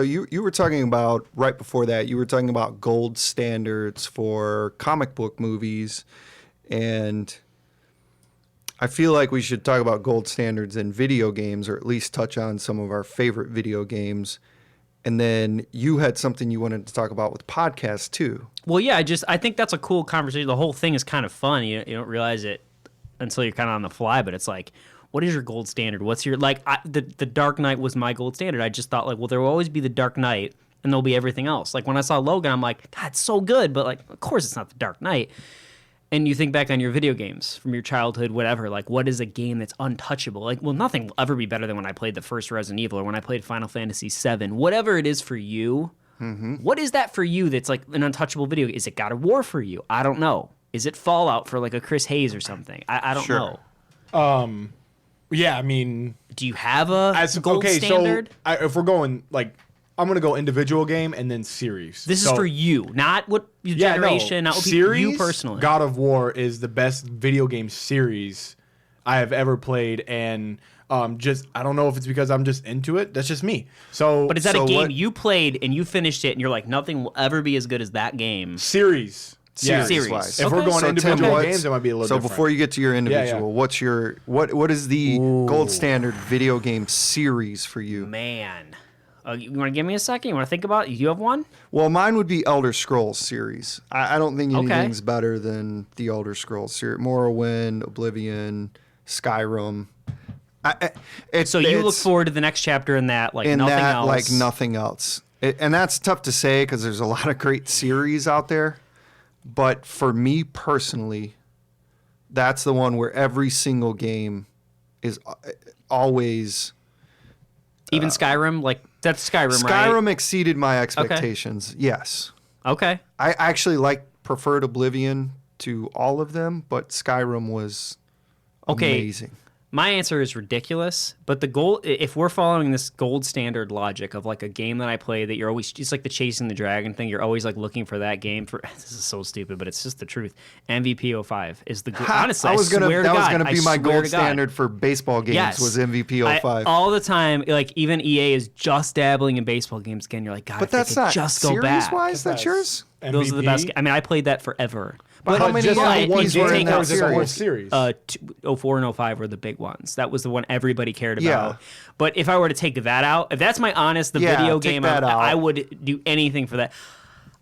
you were talking about right before that, you were talking about gold standards for comic book movies, and I feel like we should talk about gold standards in video games, or at least touch on some of our favorite video games. And then you had something you wanted to talk about with podcasts too. Well, yeah, I think that's a cool conversation. The whole thing is kind of fun. You don't realize it until you're kind of on the fly, but it's like, what is your gold standard? What's your, like, the Dark Knight was my gold standard. I just thought, like, well, there will always be the Dark Knight and there'll be everything else. Like, when I saw Logan, I'm like, God, it's so good, but, like, of course it's not the Dark Knight. And you think back on your video games from your childhood, whatever, like, what is a game that's untouchable? Like, well, nothing will ever be better than when I played the first Resident Evil or when I played Final Fantasy VII. Whatever it is for you, what is that for you that's, like, an untouchable video? Is it God of War for you? I don't know. Is it Fallout for, like, a Chris Hayes or something? I don't know. Yeah, I mean... Do you have a gold standard? So if we're going, like... I'm going to go individual game and then series. This is for you, not what your generation, not what series, you personally. God of War is the best video game series I have ever played, and just I don't know if it's because I'm just into it. That's just me. So, but is that a game you played and you finished it and you're like, nothing will ever be as good as that game? Series. Yeah. Series. If we're going individual games, it might be a little different. So before you get to your individual, what's your what is the gold standard video game series for you? Man. You want to give me a second? You want to think about it? You have one? Well, mine would be Elder Scrolls series. I don't think anything's better than the Elder Scrolls series. Morrowind, Oblivion, Skyrim. So you look forward to the next chapter in that, like nothing else. Like nothing else. And that's tough to say because there's a lot of great series out there. But for me personally, that's the one where every single game is always... Even Skyrim? Like, that's Skyrim, right? Skyrim exceeded my expectations, yes. Okay. I actually preferred Oblivion to all of them, but Skyrim was amazing. My answer is ridiculous, but the goal, if we're following this gold standard logic of like a game that I play that you're always, it's like the chasing the dragon thing, you're always like looking for that game for, this is so stupid, but it's just the truth. MVP 05 is the, honestly, I swear to God. That was going to be my gold standard for baseball games was MVP 05. All the time, like even EA is just dabbling in baseball games again. You're like, God, but that's not just go back. Series-wise, that's yours? MVP? Those are the best. I mean, I played that forever. But how many ones were in that series? 04 and 05 were the big ones. That was the one everybody cared about. But if I were to take that out, if that's my honest, video game, I would do anything for that.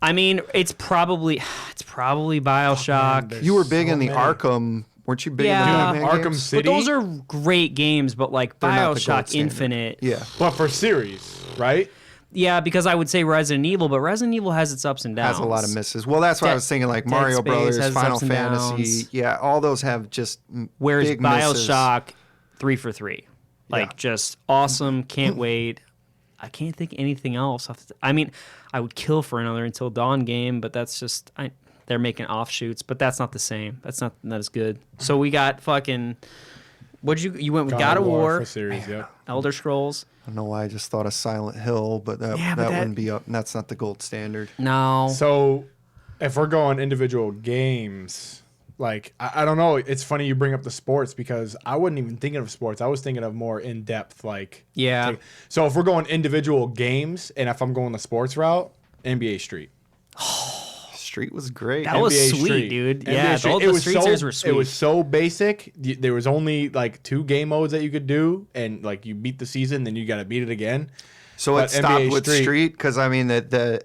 I mean, it's probably BioShock. Man, you were big in the Arkham. Weren't you big in the Arkham games? City? But those are great games, but like BioShock Infinite. Yeah. But for series, right? Yeah, because I would say Resident Evil, but Resident Evil has its ups and downs. Has a lot of misses. Well, that's what I was thinking, like Mario Brothers, Final Fantasy. Yeah, all those have just Whereas big BioShock, misses. 3 for 3. Like, just awesome, can't wait. I can't think anything else. I mean, I would kill for another Until Dawn game, but that's just... they're making offshoots, but that's not the same. That's not as good. So we got fucking... You went with God of War for series, Elder Scrolls. I don't know why I just thought of Silent Hill, but that wouldn't be up. That's not the gold standard. No. So if we're going individual games, like, I don't know. It's funny you bring up the sports because I wasn't even thinking of sports. I was thinking of more in-depth, like... Yeah. So if we're going individual games and if I'm going the sports route, NBA Street. Street was great. That was NBA sweet, Street. dude. NBA Yeah, Street. all the Street series were sweet. It was so basic. There was only like 2 game modes that you could do, and like you beat the season, then you got to beat it again. So it stopped with Street because I mean the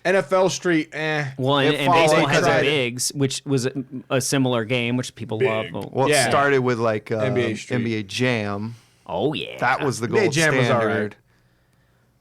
NFL Street, Well, and baseball has a Bigs, which was a similar game, which people love. Well, it started with like NBA Jam. Oh yeah, that was the gold standard.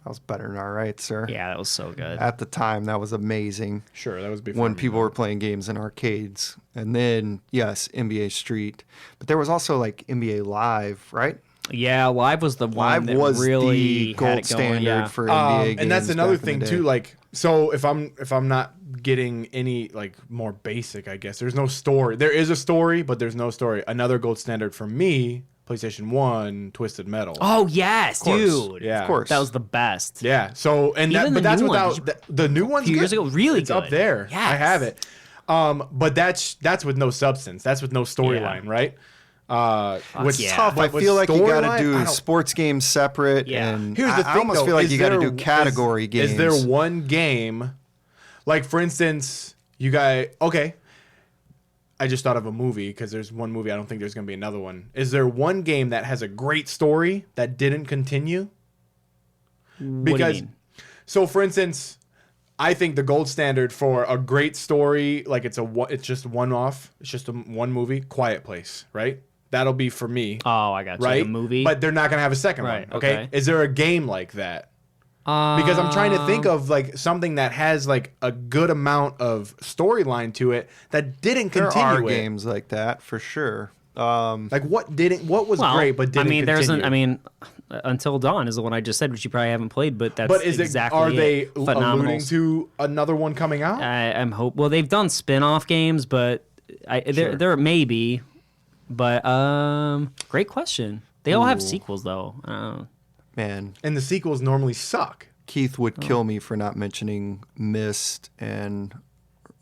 That was better than all right, sir. Yeah, that was so good. At the time, that was amazing. Sure, that was before when people were playing games in arcades. And then, yes, NBA Street. But there was also like NBA Live, right? Yeah, Live was the one that was really the gold standard for NBA games. And that's another thing too. Like, so if I'm not getting any like more basic, I guess there's no story. There is a story, but there's no story. Another gold standard for me. PlayStation 1, Twisted Metal. Oh yes, dude. Yeah, of course. That was the best. Yeah. So but that's without the new one's a few years ago. Really, it's up there. Yes. I have it. But that's with no substance. That's with no storyline, right? Which tough. I feel like you got to do sports games separate. Yeah. And here's the thing. I almost feel like you got to do category games. Is there one game, like for instance, you guys? Okay. I just thought of a movie because there's one movie. I don't think there's going to be another one. Is there one game that has a great story that didn't continue? What do you mean? So for instance, I think the gold standard for a great story, like it's just one off. It's just one movie. Quiet Place, right? That'll be for me. Oh, I got you. Right? Like a movie. But they're not going to have a second Right, one. Okay? Is there a game like that? Because I'm trying to think of like something that has like a good amount of storyline to it that didn't continue. There are it. games like that for sure. Like what was great but didn't continue? Until Dawn is the one I just said, which you probably haven't played, but that's exactly are they phenomenal. alluding to another one coming out? I'm hope. Well, they've done spin-off games, but there may be. But great question. They all have sequels though. Man, And the sequels normally suck. Keith would kill me for not mentioning Myst and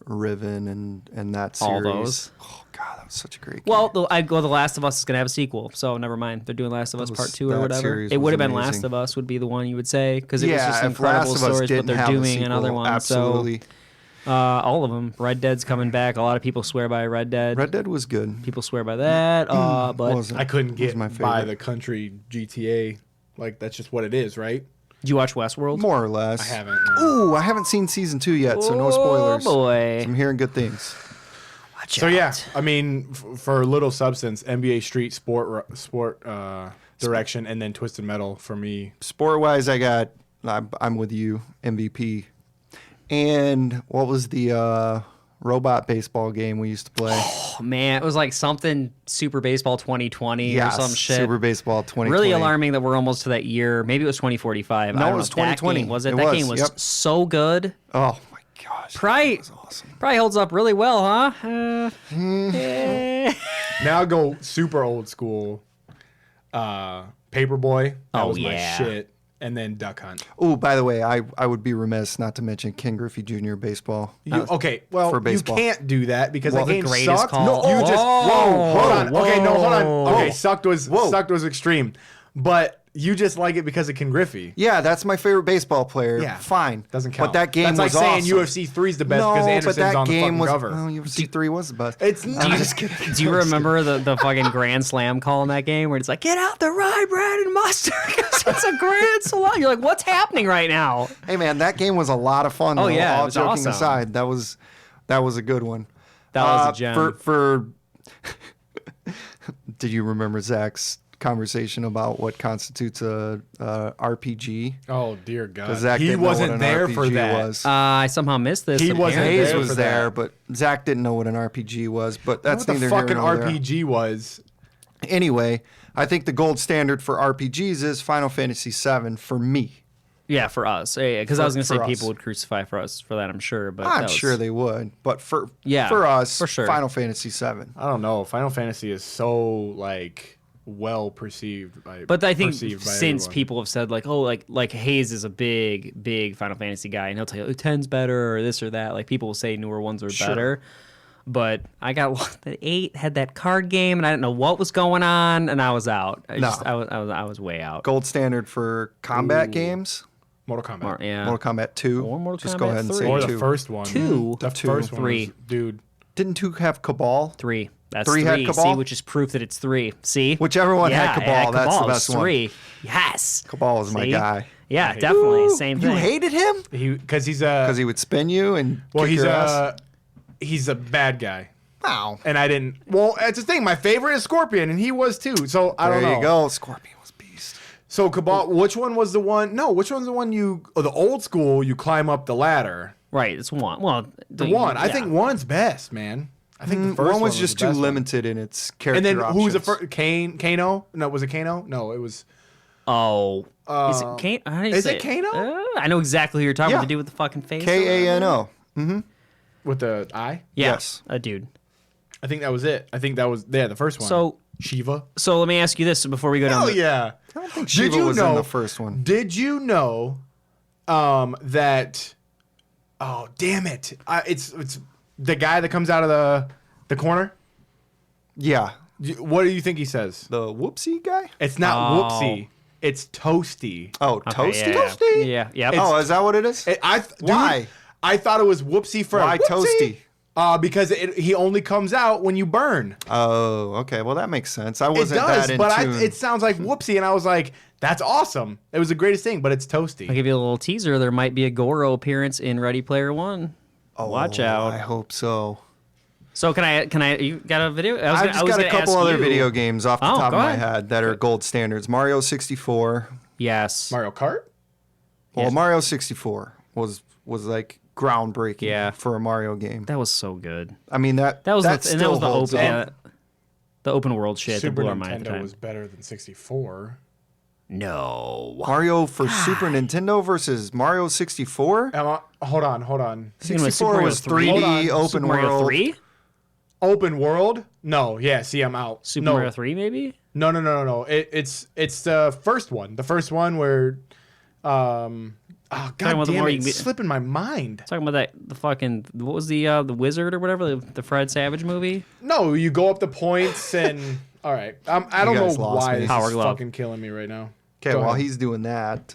Riven and that series. All those. Oh God, that was such a great game. Well, The Last of Us is gonna have a sequel, so never mind. They're doing Last of Us Part 2 or that whatever. series It would have was been Last amazing. of Us would be the one you would say because it was just if incredible Last of Us stories, but didn't they're have a doing sequel, another one. absolutely. So all of them. Red Dead's coming back. A lot of people swear by Red Dead. Red Dead was good. People swear by that. But I couldn't get my by favorite. the country GTA. Like that's just what it is, right? did you watch Westworld? More or less. I haven't. Ooh, I haven't seen season 2 yet, so no spoilers. Oh boy. I'm hearing good things. Watch So out. yeah, I mean, for little substance, NBA Street sport direction, and then Twisted Metal for me. Sport wise, I'm with you, MVP. And what was the robot baseball game we used to play? Oh, man, it was like something Super Baseball 2020 Yes, or some shit. Super Baseball 2020. Really alarming that we're almost to that year. Maybe it was 2045. No, I don't it know was if that 2020. game was it? It That was, game was yep. so good. Oh my gosh. Probably, That was awesome. probably holds up really well, huh? Now I'll go super old school. Paperboy. That Oh, was my yeah. shit. And then Duck Hunt. Oh, by the way, I would be remiss not to mention Ken Griffey Jr. baseball. Okay, well, for you baseball. can't do that because Well, that the game greatest sucked. call. No, you just hold on. Okay, no, hold on. Whoa. Okay, sucked was extreme, but you just like it because of Ken Griffey. Yeah, that's my favorite baseball player. Yeah. Fine. Doesn't count. But that game That's like was saying awesome. UFC 3 is the best no, because but Anderson's that on the game fucking was, cover. Well, UFC 3 was the best. It's I'm not. just kidding. Do you remember the fucking Grand Slam call in that game where it's like, get out the rye bread and mustard because it's a Grand Slam? You're like, what's happening right now? Hey man, that game was a lot of fun. Oh, though. yeah, it All was joking awesome. aside, that was a good one. That was a gem. For did you remember Zach's conversation about what constitutes a RPG? Oh dear God, Because Zach he didn't know wasn't what an there RPG for that. was. I somehow missed this. He wasn't apparently. Hayes there was for there, that. but Zach didn't know what an RPG was. But that's what the neither fucking here nor there. RPG was. Anyway, I think the gold standard for RPGs is Final Fantasy VII for me. Yeah, for us. Because I was going to say for us. people would crucify for us for that, I'm sure. But I'm sure they would, but for us, for sure. Final Fantasy VII. I don't know. Final Fantasy is so like well perceived by. But I think perceived by since everyone. people have said like, oh, like Hayes is a big Final Fantasy guy, and he'll tell you, oh, 10's better or this or that. Like people will say newer ones are better. But I got the 8 had that card game, and I didn't know what was going on, and I was out. I was way out. Gold standard for combat games. Mortal Kombat. Yeah. Mortal Kombat 2. Or Mortal Just Kombat go ahead and 3. say Or 2. the first one. 2. The Two. first one. 3. Was, dude. Didn't 2 have Cabal? 3. That's 3 had 3. Cabal? See, which is proof that it's 3. See? Whichever one had Yeah, Cabal, that's the Cabal. best It's one. 3. Yes. Cabal is my See? guy. Yeah, definitely. Woo! Same thing. You hated him? Because he's Because he would spin you and well, kick he's your ass? he's a bad guy. Wow. And I didn't. Well, that's the thing. My favorite is Scorpion, and he was too. So I don't know. There you go. Scorpion was beast. So Cabal, which one was the one? No, which one's the one the old school, you climb up the ladder. Right, it's 1. Well, The one. I think one's best, man. I think the first One was just the too best one. limited in its character And then options. who was the first? Kano? No, was it Kano? No, it was. Oh. Is it Kano? How do you is say it Kano? I know exactly who you're talking Yeah. about. The dude with the fucking face. Kano. With the eye? Yeah, Yes. a dude. I think that was it. I think that was the first one. So- Shiva. So let me ask you this before we go down. Oh the- yeah. I don't think Shiva was in the first one. Did you know that? Oh damn it! It's the guy that comes out of the corner. Yeah. What do you think he says? The whoopsie guy? It's not Oh. Whoopsie. It's Toasty. Oh, Okay, Toasty? yeah. Toasty? Yeah. Yep. Oh, is that what it is? Dude, Why? I thought it was Whoopsie for Why Whoopsie? Toasty? Because he only comes out when you burn. Oh, okay. Well, that makes sense. I It wasn't does, that in but tune. it sounds like whoopsie, and I was like, that's awesome. It was the greatest thing, but it's toasty. I'll give you a little teaser. There might be a Goro appearance in Ready Player One. Watch out. I hope so. So can I? You got a video? I've just got a couple other video games off the top of go my ahead. head that are gold standards. Mario 64. Yes. Mario Kart? Well, Mario 64 was like groundbreaking Yeah. for a Mario game. That was so good. I mean that That was that the, still and that was the holds open, up. the open world shit that Super blew our mind at the Nintendo time. was better than 64. No. Mario for Super Nintendo versus Mario 64. Hold on. 64 was Super Mario 3D 3? open Super Mario world. 3? Open world? No. Yeah. See, I'm out. Super no. Mario 3 maybe? No. It's the first one. The first one where, oh god about the damn more it, you can it's be- slipping my mind. Talking about the fucking what was the Wizard or whatever, the Fred Savage movie? No, you go up the points and all right. I don't know guys lost why me. this Power is glove. fucking killing me right now. Okay, Go while ahead. he's doing that,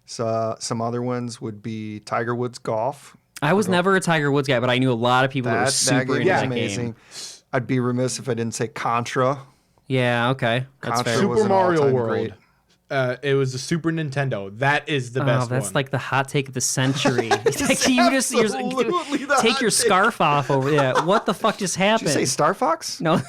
so some other ones would be Tiger Woods Golf. I was never a Tiger Woods guy, but I knew a lot of people that were That super game into is that amazing. game. I'd be remiss if I didn't say Contra. Yeah, okay. That's Contra fair. was Super an Mario all-time World. great. It was the Super Nintendo. That is the best that's one. like the hot take of the century. Like, you just absolutely the take hot your take. scarf off over. Yeah, what the fuck just Did happened? you say Star Fox? No,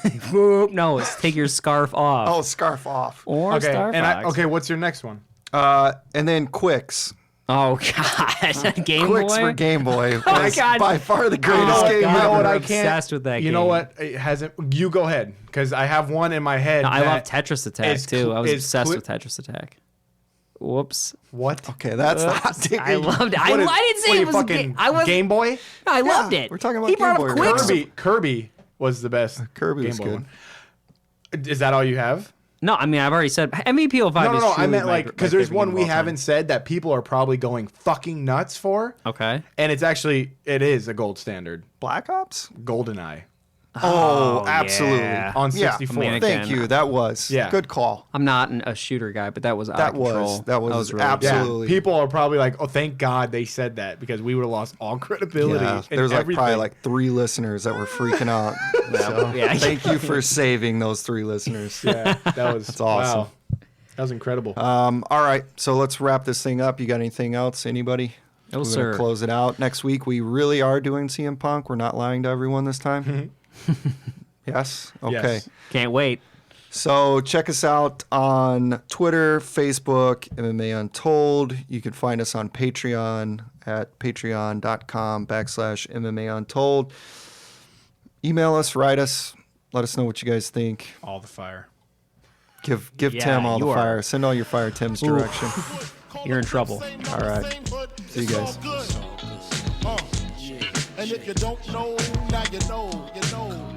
no, it's take your scarf off. Oh, Scarf Off. Or okay. Star Fox. Okay, what's your next one? And then Quicks. Oh god, Game Quicks Boy. for Game Boy my was God. by far the greatest Oh, game God. You know ever. what? I I'm can't. obsessed with that You know game. what? It hasn't. You go ahead, because I have one in my head. I love that Tetris Attack is too. I was is obsessed cli- with Tetris Attack. Whoops. What? Okay, that's the hot take. I loved it. What is- I didn't say what are it you was a fucking game. I was. Game Boy. I loved it. we're talking about He brought Game up Boy, right? Quicks. Kirby was the best. Kirby Game was Boy good. one. Is that all you have? No, I mean I've already said MVP 05 No. is I truly meant my- like my because there's favorite one game we of all time. haven't said that people are probably going fucking nuts for, Okay. and it is a gold standard. Black Ops? GoldenEye Oh, absolutely. yeah. on Yeah, 64. I mean, Thank again, you. That was Yeah. good call. I'm not a shooter guy, but that was out That of control. was really absolutely- good. Absolutely. People are probably like, "Oh, thank God they said that," because we would have lost all credibility. Yeah, in there's like everything. probably like 3 listeners that were freaking out. So Yeah. thank you for saving those 3 listeners. Yeah, that was That's awesome. Wow. That was incredible. All right, so let's wrap this thing up. You got anything else? Anybody? No, We're sir. gonna close it out. Next week we really are doing CM Punk. We're not lying to everyone this time. Yes. Okay. Yes. Can't wait. So check us out on Twitter, Facebook, MMA Untold. You can find us on Patreon at patreon.com/MMA Untold. Email us, write us, let us know what you guys think. All the fire. Give Yeah, Tim all the you are- fire. Send all your fire Tim's direction. You're in trouble. All right. See you guys. And if you don't know, now you know, you know.